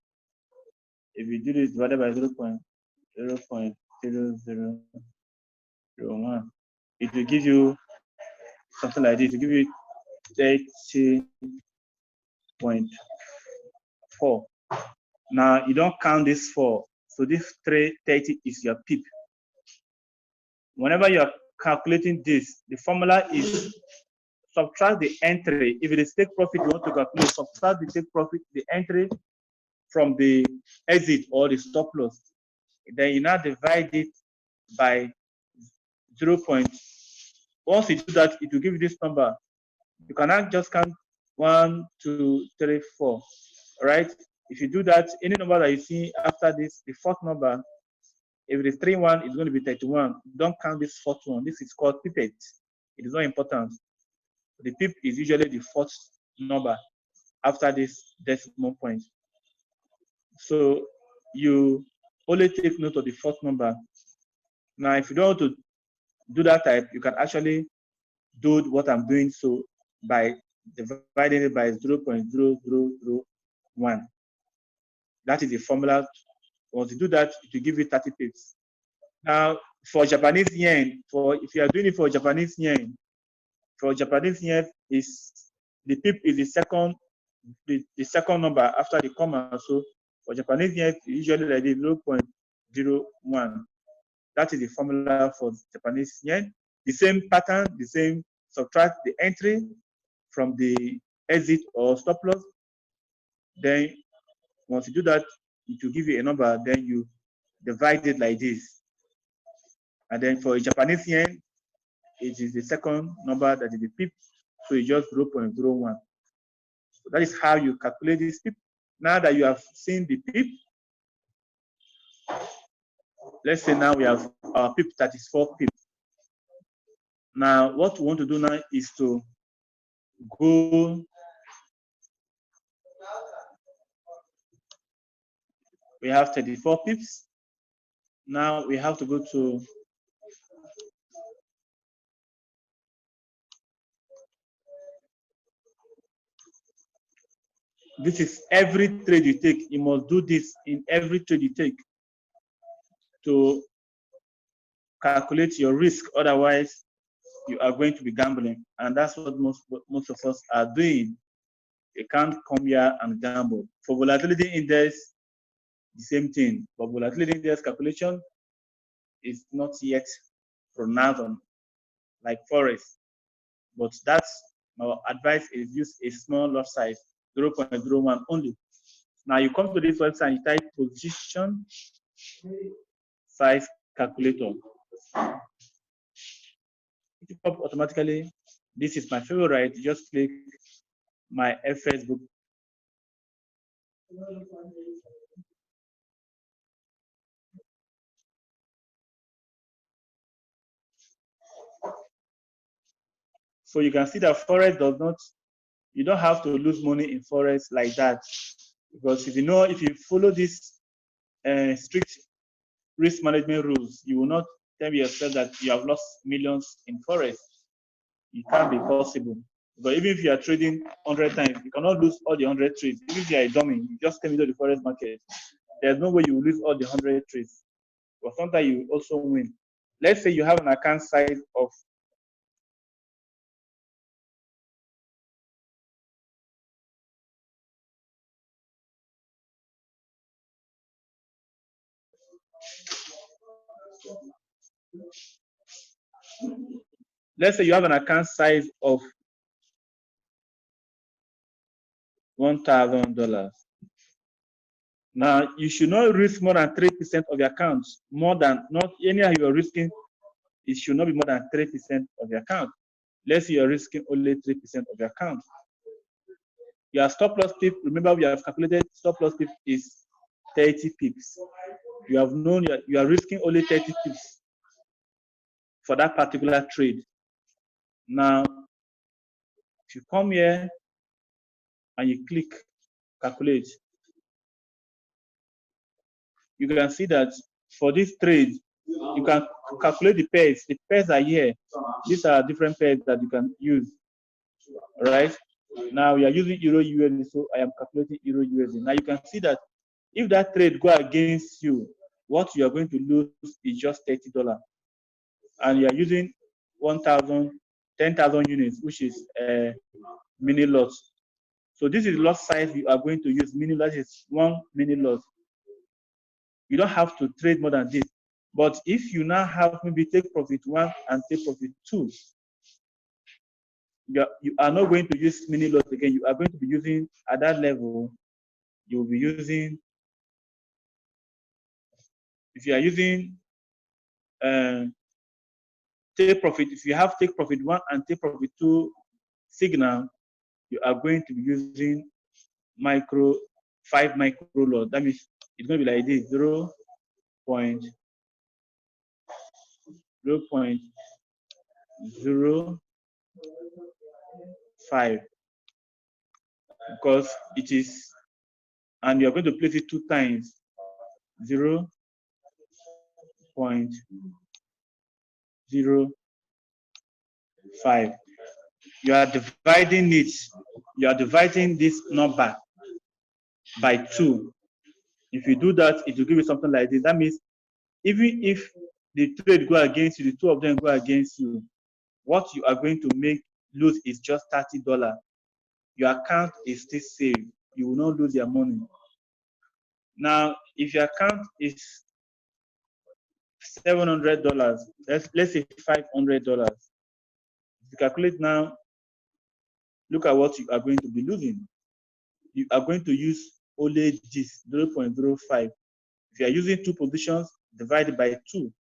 If you do this divided by 0.0001, it will give you something like this. It will give you 30.4. Now you don't count this 4. So this 330 is your PIP. Whenever you're calculating this, the formula is subtract the entry. If it is take profit you want to calculate, subtract the take profit, the entry from the exit or the stop loss. Then you now divide it by 0. Once you do that, it will give you this number. You cannot just count 1, 2, 3, 4, right? If you do that, any number that you see after this, the fourth number, if it is 31, it's going to be 31. Don't count this fourth one. This is called pipette. It is not important. The pip is usually the fourth number after this decimal point. So you only take note of the fourth number. Now, if you don't want to do that type, you can actually do what I'm doing so by dividing it by 0.0001. That is the formula. Once you do that, it will give you 30 pips. Now, for Japanese yen, if you are doing it for Japanese yen, is the pip is the second number after the comma. So for Japanese yen, usually like 0.01. That is the formula for Japanese yen. The same pattern, the same, subtract the entry from the exit or stop loss. Then once you do that, it will give you a number. Then you divide it like this. And then for Japanese yen, it is the second number that is the pip. So it's just 0.01. So that is how you calculate this pip. Now that you have seen the pip, let's say now we have our pip that is 4 pip. Now what we want to do now is to go, we have 34 pips. Now we have to go to this is every trade you take. You must do this in every trade you take to calculate your risk. Otherwise, you are going to be gambling, and that's what most of us are doing. You can't come here and gamble. For volatility index, the same thing. But volatility index calculation is not yet pronounced on like Forex. But that's our advice is use a small lot size, 0.01 only. Now you come to this website, you type position size calculator. It will pop automatically. This is my favorite. You just click my FS book. So you can see that Forex does not, you don't have to lose money in Forex like that. Because if you follow this strict risk management rules, you will not tell yourself that you have lost millions in Forex. It can't be possible. But even if you are trading 100 times, you cannot lose all the 100 trades. Even if you are a dummy, you just came into the Forex market, there's no way you will lose all the 100 trades. But sometimes you also win. Let's say you have an account size of $1,000. Now you should not risk more than 3% of your account. Not anyhow you're risking, it should not be more than 3% of your account. Let's say you're risking only 3% of your account. Your stop loss tip, remember we have calculated stop loss tip is 30 pips. You have known you are risking only 30 pips for that particular trade. Now, if you come here and you click calculate, you can see that for this trade, you can calculate the pairs. The pairs are here. These are different pairs that you can use, right? Now we are using Euro USD, so I am calculating Euro USD. Now you can see that if that trade go against you, what you are going to lose is just $30. And you are using 10,000 units, which is a mini lot. So this is lot size you are going to use. Mini lot is 1 mini lot. You don't have to trade more than this. But if you now have maybe take profit 1 and take profit 2, you are not going to use mini lot again. You are going to be using at that level. You will be using, if you are using take profit, if you have take profit 1 and take profit 2 signal, you are going to be using 5 micro lot. That means it's going to be like this, 0.05, because it is, and you are going to place it 2 times, 0.05. You are dividing it. You are dividing this number by 2. If you do that, it will give you something like this. That means even if the trade go against you, the two of them go against you, what you are going to lose is just $30. Your account is still safe. You will not lose your money. Now, if your account is $700, let's say $500. If you calculate now, look at what you are going to be losing. You are going to use only this 0.05. If you are using 2 positions, divided by 2.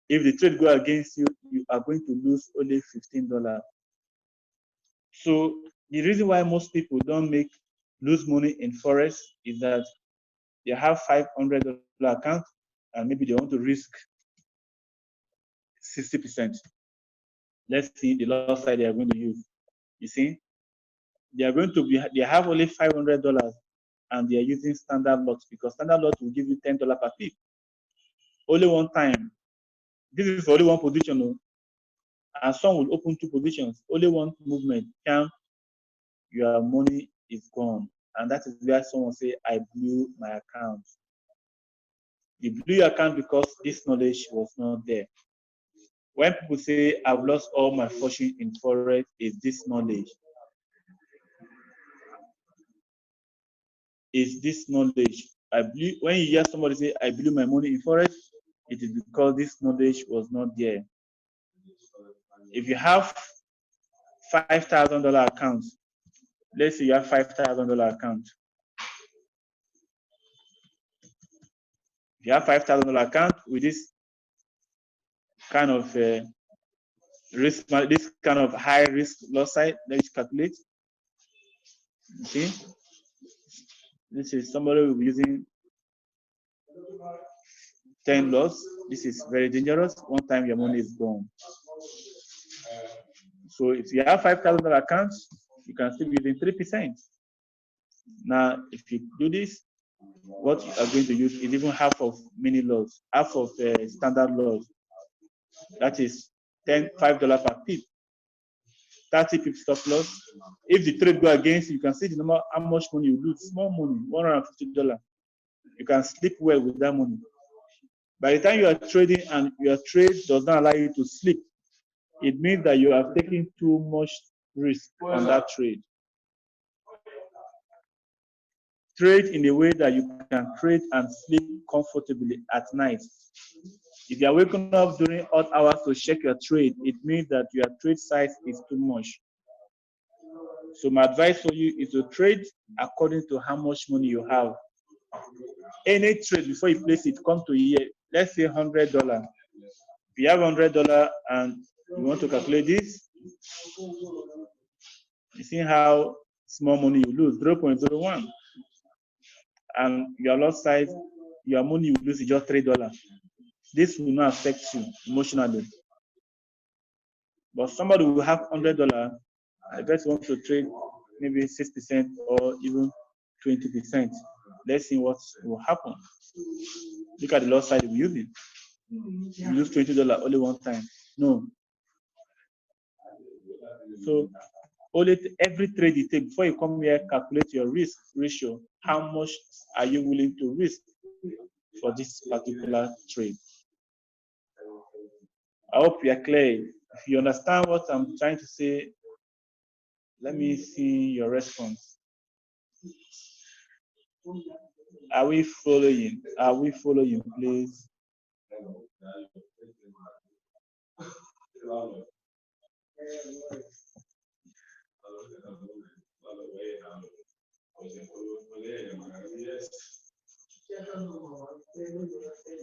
If the trade go against you, you are going to lose only $15. So the reason why most people don't lose money in Forex is that they have $500 account and maybe they want to risk 60%. Let's see the loss side they are going to use. You see, they have only $500 and they are using standard lot, because standard lot will give you $10 per pip. Only one time. This is only one position, and some will open 2 positions. Only one movement, your money is gone. And that is where someone say, I blew my account. You blew your account because this knowledge was not there. When people say, I've lost all my fortune in Forex, is this knowledge. Is this knowledge. When you hear somebody say, I blew my money in Forex, it is because this knowledge was not there. If you have $5,000 account, let's say you have $5,000 account. If you have $5,000 account with this kind of risk, this kind of high risk loss side, let's calculate. Okay, this is somebody will be using 10 loss. This is very dangerous. One time your money is gone. So if you have $5,000 accounts, you can still be using 3%. Now, if you do this, what you are going to use is even half of mini loss, half of standard loss. That is $5 per pip, 30 pip stop loss. If the trade go against you, can see the number, how much money you lose. Small money, $150. You can sleep well with that money. By the time you are trading and your trade does not allow you to sleep, it means that you are taking too much risk on that trade. Trade in a way that you can trade and sleep comfortably at night. If you are waking up during odd hours to check your trade, it means that your trade size is too much. So my advice for you is to trade according to how much money you have. Any trade, before you place it, come to here. Let's say $100. If you have $100 and you want to calculate this, you see how small money you lose, 0.01. And your loss size, your money you lose is just $3. This will not affect you emotionally. But somebody will have $100, I bet want to trade maybe 6% or even 20%. Let's see what will happen. Look at the loss side we're using. You lose $20 only one time. No. So every trade you take, before you come here, calculate your risk ratio. How much are you willing to risk for this particular trade? I hope you are clear. If you understand what I'm trying to say, let me see your response. Are we following? Are we following, please?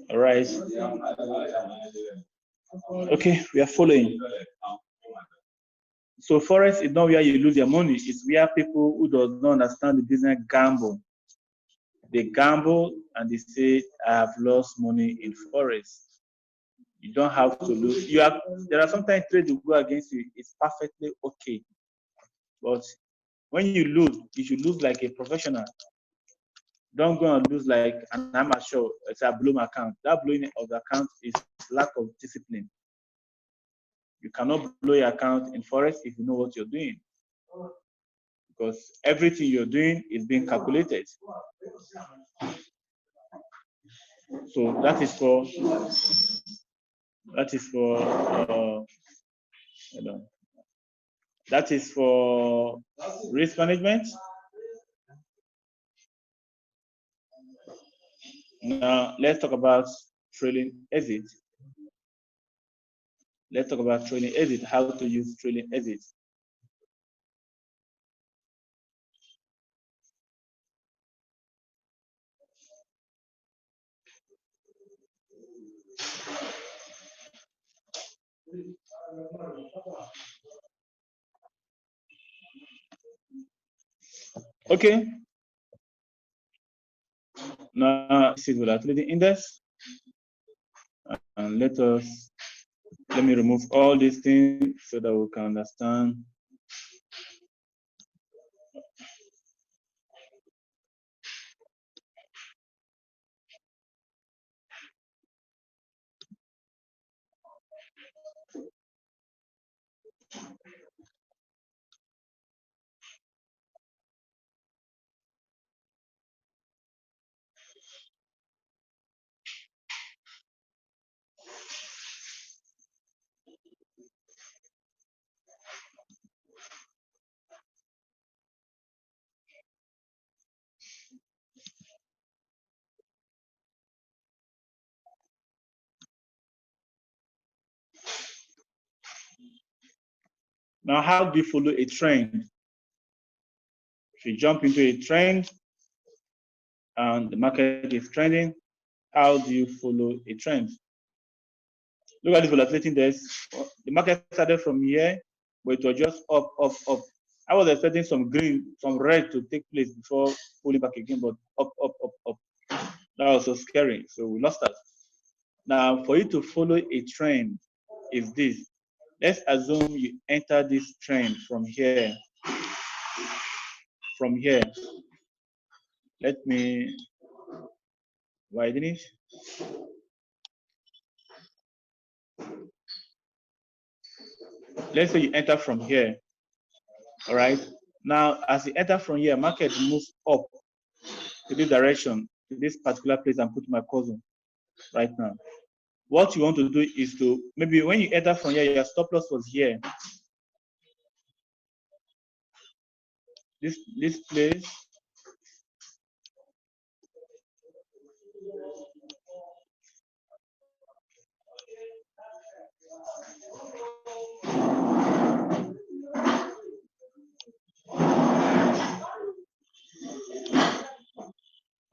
All right. Okay, we are following. So forex is not where you lose your money. It's where people who does not understand the business gamble. They gamble and they say, I have lost money in forex. You don't have to lose. There are sometimes trades will go against you. It's perfectly okay. But when you lose, you should lose like a professional. Don't go and lose like an amateur. It's a blown account. That blowing of the account is lack of discipline. You cannot blow your account in forex if you know what you're doing, because everything you're doing is being calculated. So that is for risk management. Now let's talk about trailing exit. Let's talk about trailing exit, how to use trailing exit. Okay. Now this is volatility index. And let me remove all these things so that we can understand. Now, how do you follow a trend? If you jump into a trend and the market is trending, how do you follow a trend? Look at this volatility index. The market started from here, but it was just up, up, up. I was expecting some green, some red to take place before pulling back again, but up, up, up, up. That was so scary. So we lost that. Now, for you to follow a trend is this. Let's assume you enter this trend from here. From here, let me widen it. Let's say you enter from here. All right. Now, as you enter from here, market moves up to this direction, to this particular place. I'm putting my cursor right now. What you want to do is to, maybe when you enter from here, your stop loss was here. This place.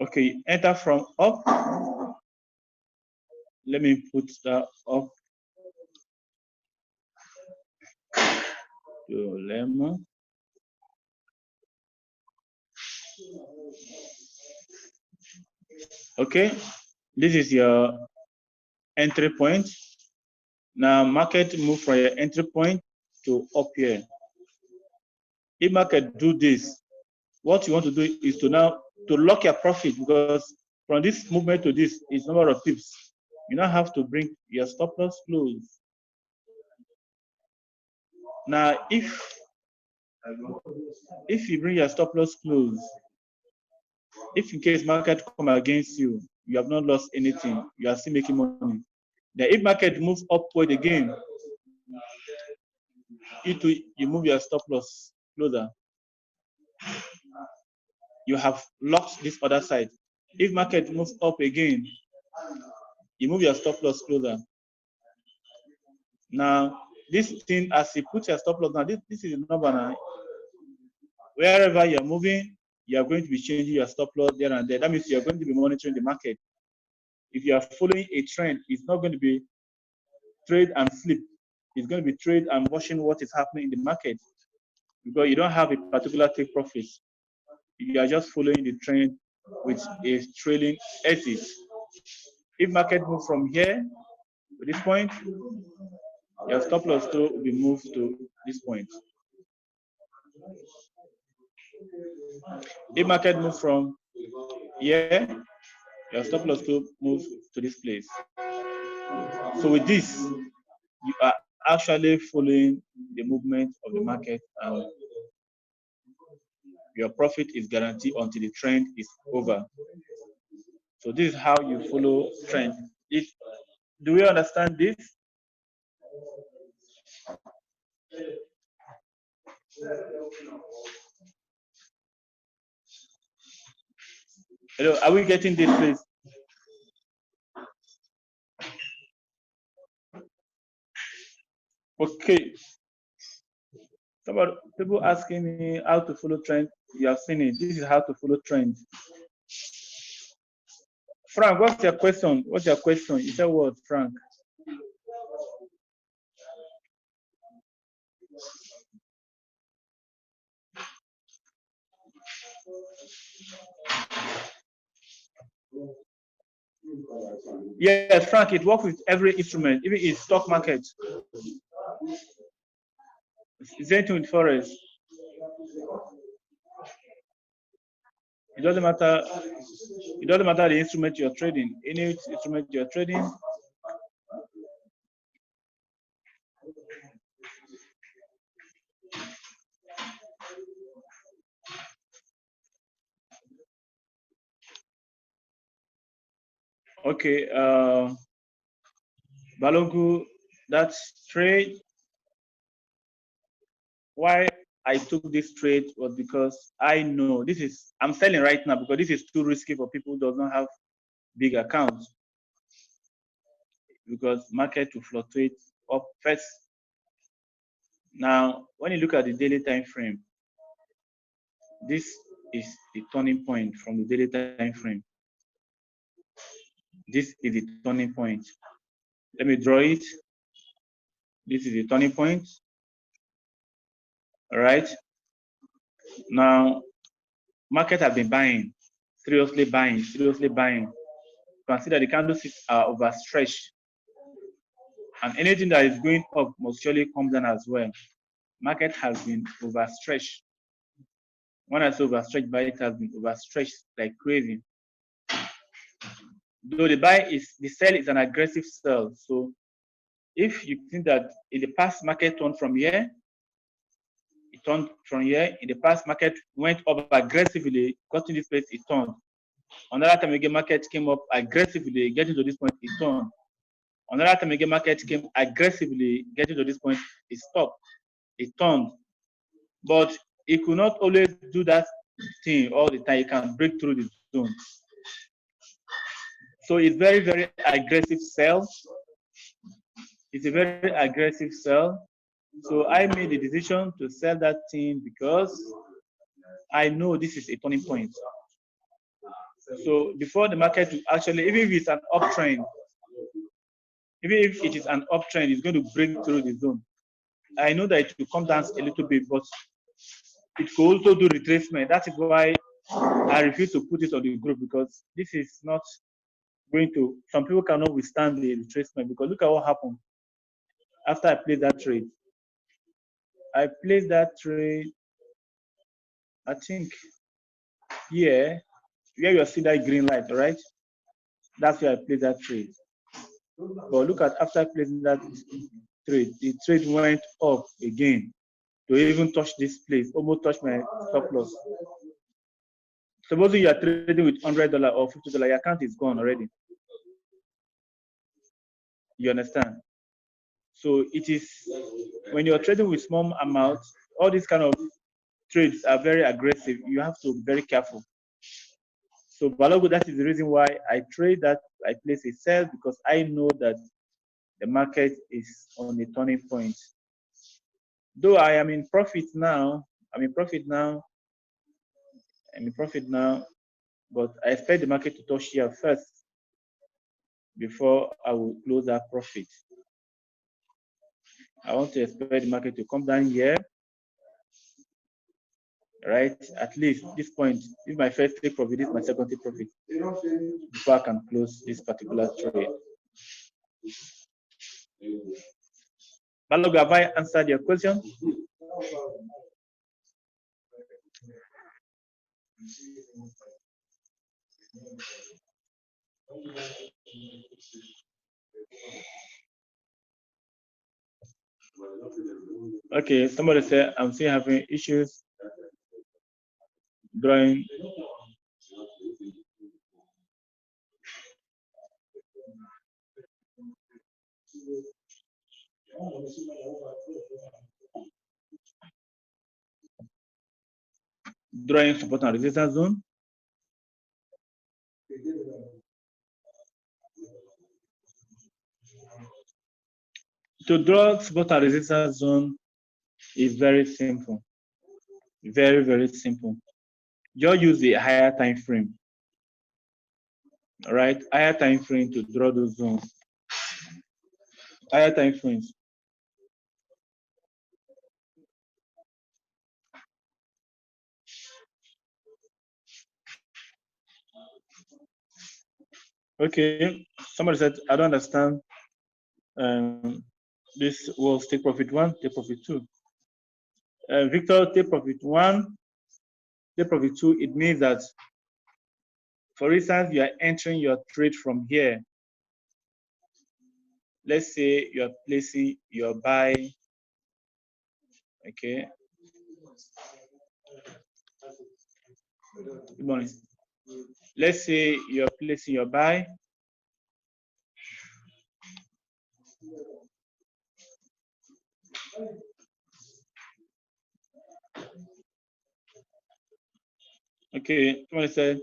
Okay, enter from up. Let me put that up to lemon. Okay, this is your entry point. Now market move from your entry point to up here. If market do this, what you want to do is to now to lock your profit, because from this movement to this is number of pips. You now have to bring your stop loss close. Now if you bring your stop loss close, if in case market come against you, you have not lost anything, you are still making money. Then if market moves upward again, you move your stop loss closer. You have locked this other side. If market moves up again, you move your stop loss closer. Now, this thing, as you put your stop loss now, this is the number now. Wherever you're moving, you are going to be changing your stop loss there and there. That means you're going to be monitoring the market. If you are following a trend, it's not going to be trade and flip. It's going to be trade and watching what is happening in the market, because you don't have a particular take profit. You are just following the trend with a trailing exit. If market moves from here to this point, your stop loss will be moved to this point. If market moves from here, your stop loss will move to this place. So with this, you are actually following the movement of the market, and your profit is guaranteed until the trend is over. So this is how you follow trend. Do we understand this? Hello, are we getting this, please? Okay. Somebody, people asking me how to follow trend. You have seen it. This is how to follow trend. Frank, what's your question? What's your question? You said what, Frank? Yes, Frank, it works with every instrument, even in stock market. Same thing with Forex. It doesn't matter. It doesn't matter the instrument you're trading. Any instrument you're trading. Okay, Balogu, that's trade. Why I took this trade was because I know I'm selling right now because this is too risky for people who do not have big accounts, because market will fluctuate up first. Now, when you look at the daily time frame, this is the turning point from the daily time frame. This is the turning point. Let me draw it. This is the turning point. All right. Now, market have been buying, seriously buying, seriously buying. Consider the candlesticks are overstretched. And anything that is going up must surely come down as well. Market has been overstretched. When I say overstretched, but it has been overstretched like crazy. Though the sell is an aggressive sell. So if you think that in the past market turned from here, it turned from here. In the past market went up aggressively, got to this place, it turned. Another time again, market came up aggressively, getting to this point, it turned. Another time again, market came aggressively, getting to this point, it stopped, it turned. But it could not always do that thing all the time. It can break through the zone. So it's very, very aggressive sell. It's a very aggressive sell. So I made the decision to sell that thing because I know this is a turning point. So before the market will actually, even if it's an uptrend, even if it is an uptrend, it's going to break through the zone. I know that it will come down a little bit, but it could also do retracement. That is why I refuse to put it on the group, because this is not going to, some people cannot withstand the retracement, because look at what happened after I placed that trade. I placed that trade, I think, here, where you see that green light, right? That's where I placed that trade. But look at, after placing that trade, the trade went up again to even touch this place, almost touch my stop loss. Supposing you are trading with $100 or $50, your account is gone already. You understand? So it is, when you're trading with small amounts, all these kind of trades are very aggressive. You have to be very careful. So Balogo, that is the reason why I trade that, I place a sell, because I know that the market is on a turning point. Though I am in profit now, I'm in profit now, but I expect the market to touch here first before I will close that profit. I want to expect the market to come down here, right? At least this point, if my first take profit, this is my second take profit, before I can close this particular trade. Balogo, have I answered your question? Okay, somebody said I'm still having issues drawing. Drawing support and resistance zone. To draw support and resistance zone is very simple. Very, very simple. Just use the higher time frame. All right, higher time frame to draw those zones. Higher time frames. Okay, somebody said, I don't understand. This was take profit one, take profit two. Victor, take profit one, take profit two. It means that, for instance, you are entering your trade from here. Let's say you are placing your buy. Okay. Good morning. Let's say you are placing your buy. Okay, somebody said,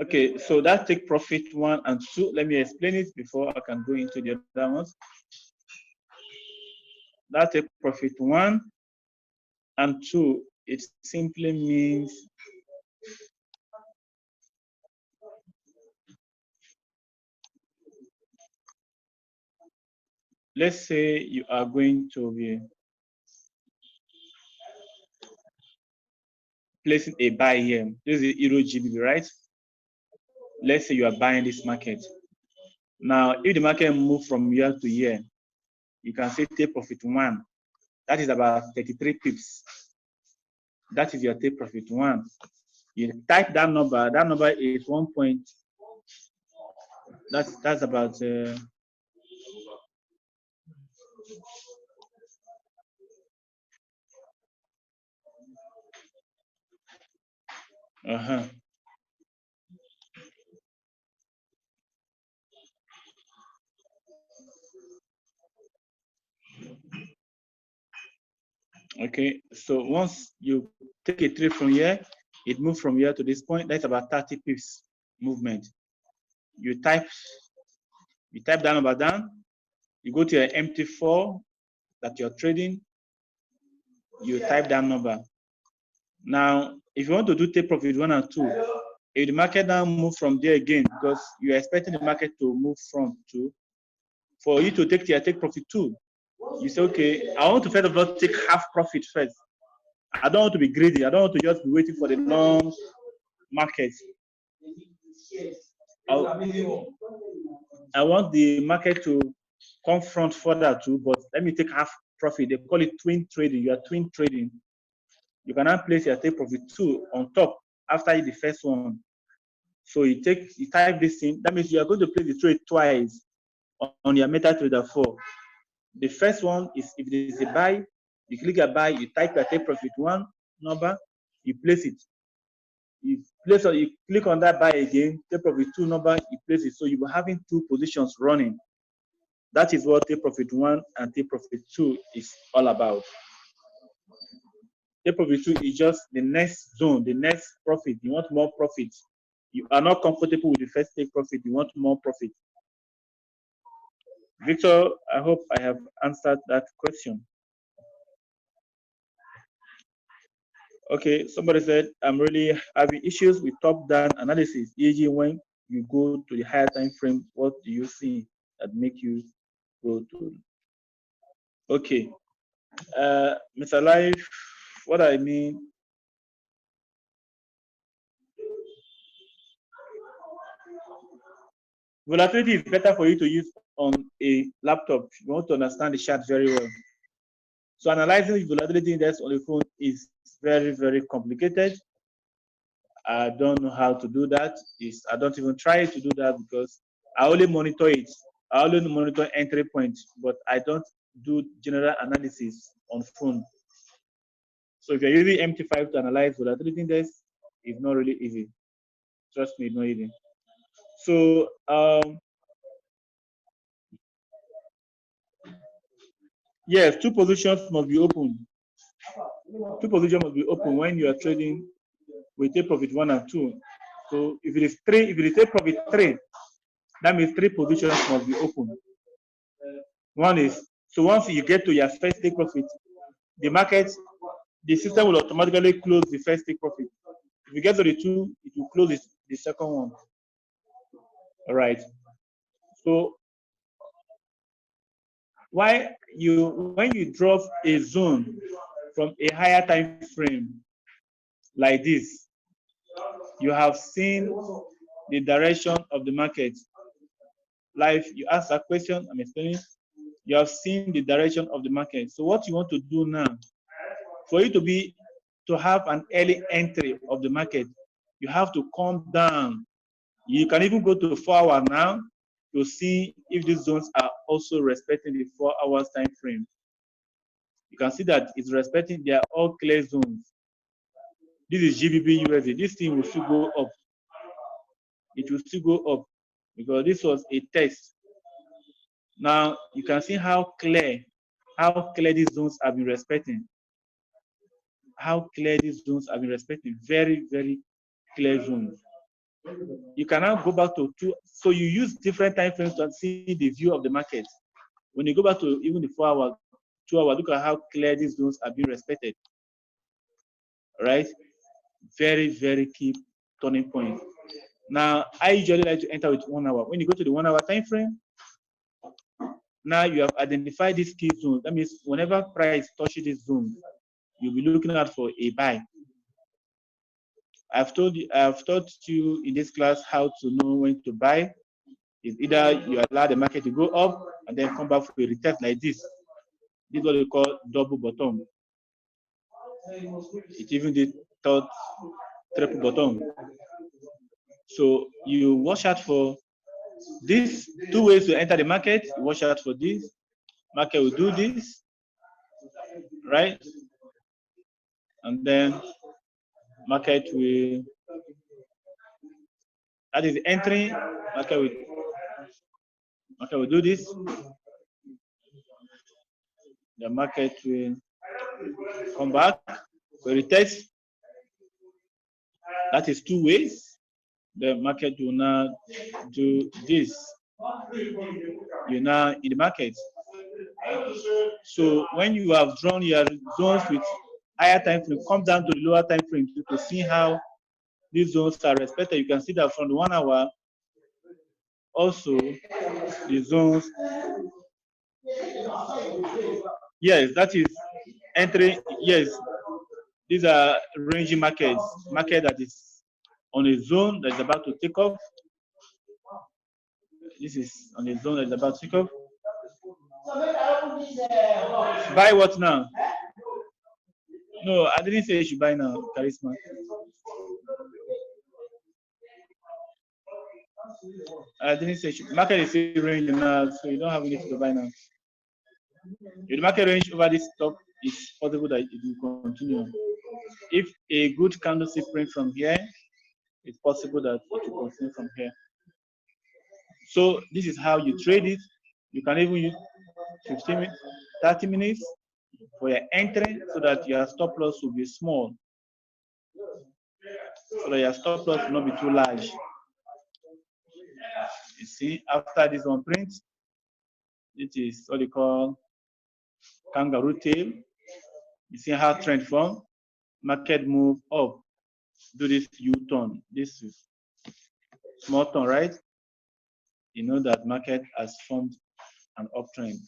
okay, so that take profit one and two. Let me explain it before I can go into the other ones. That take profit one and two, it simply means let's say you are going to be placing a buy here. This is Euro GBP, right? Let's say you are buying this market. Now, if the market move from year to year, you can say take profit 1. That is about 33 pips. That is your take profit 1. You type that number. That number is 1 point. That's about Okay, so once you take a trade from here, it moves from here to this point. That's about 30 pips movement. You type that number down. You go to your MT4 that you're trading. You type that number. Now, if you want to do take profit 1 and 2, if the market now move from there again, because you're expecting the market to move from 2, for you to take your take profit 2, you say, okay, I want to first of all take half profit first. I don't want to be greedy. I don't want to just be waiting for the long market. I want the market to confront further too, but let me take half profit. They call it twin trading. You are twin trading. You can now place your take profit 2 on top after the first one. So you type this in. That means you are going to place the trade twice on your MetaTrader 4. The first one is if there is a buy, you click a buy, you type your take profit 1 number, you place it. You click on that buy again, take profit 2 number, you place it. So you are having 2 positions running. That is what take profit 1 and take profit 2 is all about. Take profit 2 is just the next zone, the next profit. You want more profit. You are not comfortable with the first take profit. You want more profit. Victor, I hope I have answered that question. Okay, somebody said, I'm really having issues with top-down analysis, e.g. when you go to the higher time frame, what do you see that make you go to? Okay, Mr. Life, what I mean, volatility is better for you to use on a laptop. You want to understand the chart very well. So analyzing the volatility index on the phone is very, very complicated. I don't know how to do that. I don't even try to do that because I only monitor it. I only monitor entry points, but I don't do general analysis on phone. So if you're using MT5 to analyze volatility index, it's not really easy. Trust me, it's not easy. So yes, 2 positions must be open. 2 positions must be open when you are trading with take profit 1 and 2. So if it is 3, if it is take profit 3, that means 3 positions must be open. One is, so once you get to your first take profit, the market, the system will automatically close the first take profit. If you get to the 2, it will close the second one. All right. So when you drop a zone from a higher time frame like this, you have seen the direction of the market. Like you ask a question, I'm explaining. You have seen the direction of the market. So what you want to do now, for you to have an early entry of the market, you have to come down. You can even go to 4 hours now to see if these zones are also respecting the 4 hours time frame. You can see that it's respecting, they are all clear zones. This is GBP USD. This thing will still go up. It will still go up because this was a test. Now you can see how clear these zones have been respecting. How clear these zones have been respecting. Very, very clear zones. You can now go back to 2. So you use different time frames to see the view of the market. When you go back to even the 4 hours, 2 hours, look at how clear these zones are being respected. Right? Very, very key turning point. Now, I usually like to enter with 1 hour. When you go to the 1 hour time frame, now you have identified these key zones. That means whenever price touches this zone, you'll be looking out for a buy. I've taught you in this class how to know when to buy. It's either you allow the market to go up and then come back for a retest like this. This is what we call double bottom. It even did third triple bottom. So you watch out for these two ways to enter the market. You watch out for this. Market will do this, right? And then market will, that is entering, market will do this. The market will come back, will retest. That is two ways. The market will now do this. You're now in the market. So when you have drawn your zones with higher time frame, come down to the lower time frame to see how these zones are respected. You can see that from the 1 hour, also the zones. Yes, that is entering. Yes, these are ranging markets. Market that is on a zone that is about to take off. This is on a zone that is about to take off. Buy what now? No, I didn't say you should buy now, Charisma. I didn't say market is still ranging now, so you don't have anything to buy now. If the market range over this top, it's possible that it will continue. If a good candlestick print from here, it's possible that it will continue from here. So this is how you trade it. You can even use 15 minutes, 30 minutes for your entry so that your stop loss will be small. So that your stop loss will not be too large. You see, after this one print, it is what they call kangaroo tail. You see how trend form, market move up, do this U-turn. This is small turn, right? You know that market has formed an uptrend.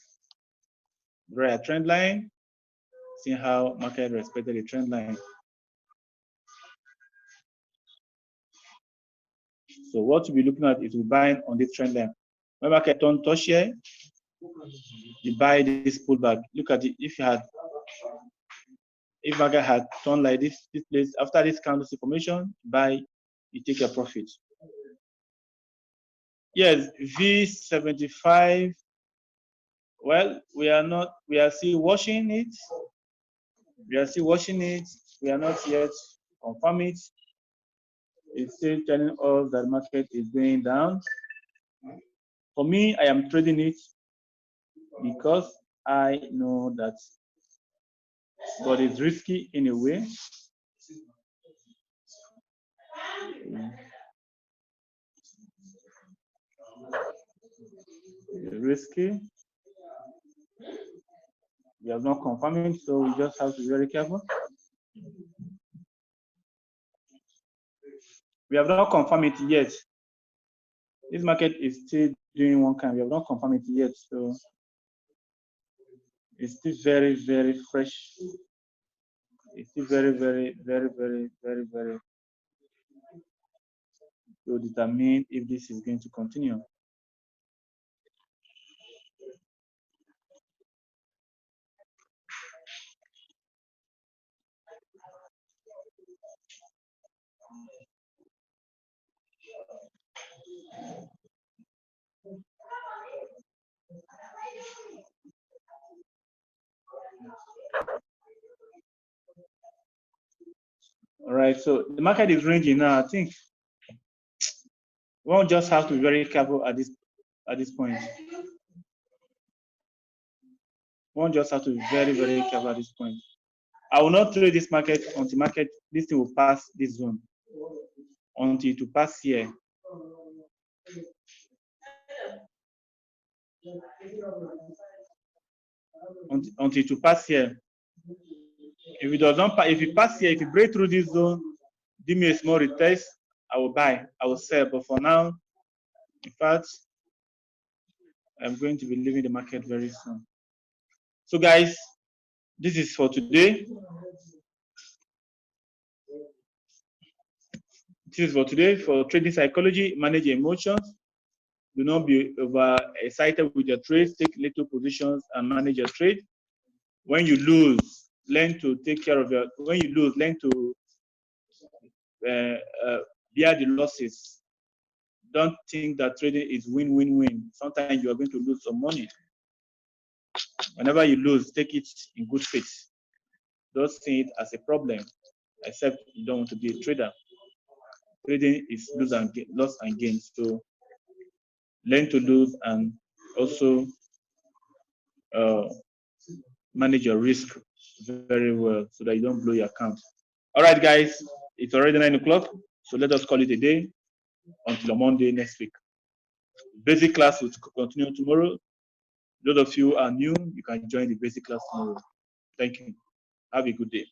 Draw a trend line, see how market respected the trend line. So what we'll be looking at is we buying on this trend line. When market turn touch here, you buy this pullback. Look at it. If market had turned like this place after this candlestick formation, buy, you take your profit. Yes, V75. Well, we are still watching it. We are still watching it. We are not yet confirm it. It's still telling us that the market is going down. For me, I am trading it because I know that, but it's risky in a way. It's risky. We have not confirmed it, so we just have to be very careful. We have not confirmed it yet. This market is still doing one kind. We have not confirmed it yet, so it's still very, very fresh. It's still very, very, very, very, very, very to determine if this is going to continue. All right, so the market is ranging now. I think one just have to be very careful at this point. One just have to be very, very careful at this point. I will not trade this market until this thing will pass this zone. Until to pass here. Until to pass here. If it does not pass, if it pass here, if it break through this zone, give me a small retest, I will buy, I will sell. But for now, in fact, I'm going to be leaving the market very soon. So guys, this is for today. This is for today. For trading psychology, manage your emotions. Do not be over excited with your trades. Take little positions and manage your trade. When you lose, learn to take care of your. When you lose, learn to bear the losses. Don't think that trading is win-win-win. Sometimes you are going to lose some money. Whenever you lose, take it in good faith. Don't see it as a problem, except you don't want to be a trader. Trading is loss and gain. So learn to lose and also manage your risk very well so that you don't blow your account. All right, guys, it's already 9 o'clock. So let us call it a day until Monday next week. Basic class will continue tomorrow. Those of you who are new, you can join the basic class tomorrow. Thank you. Have a good day.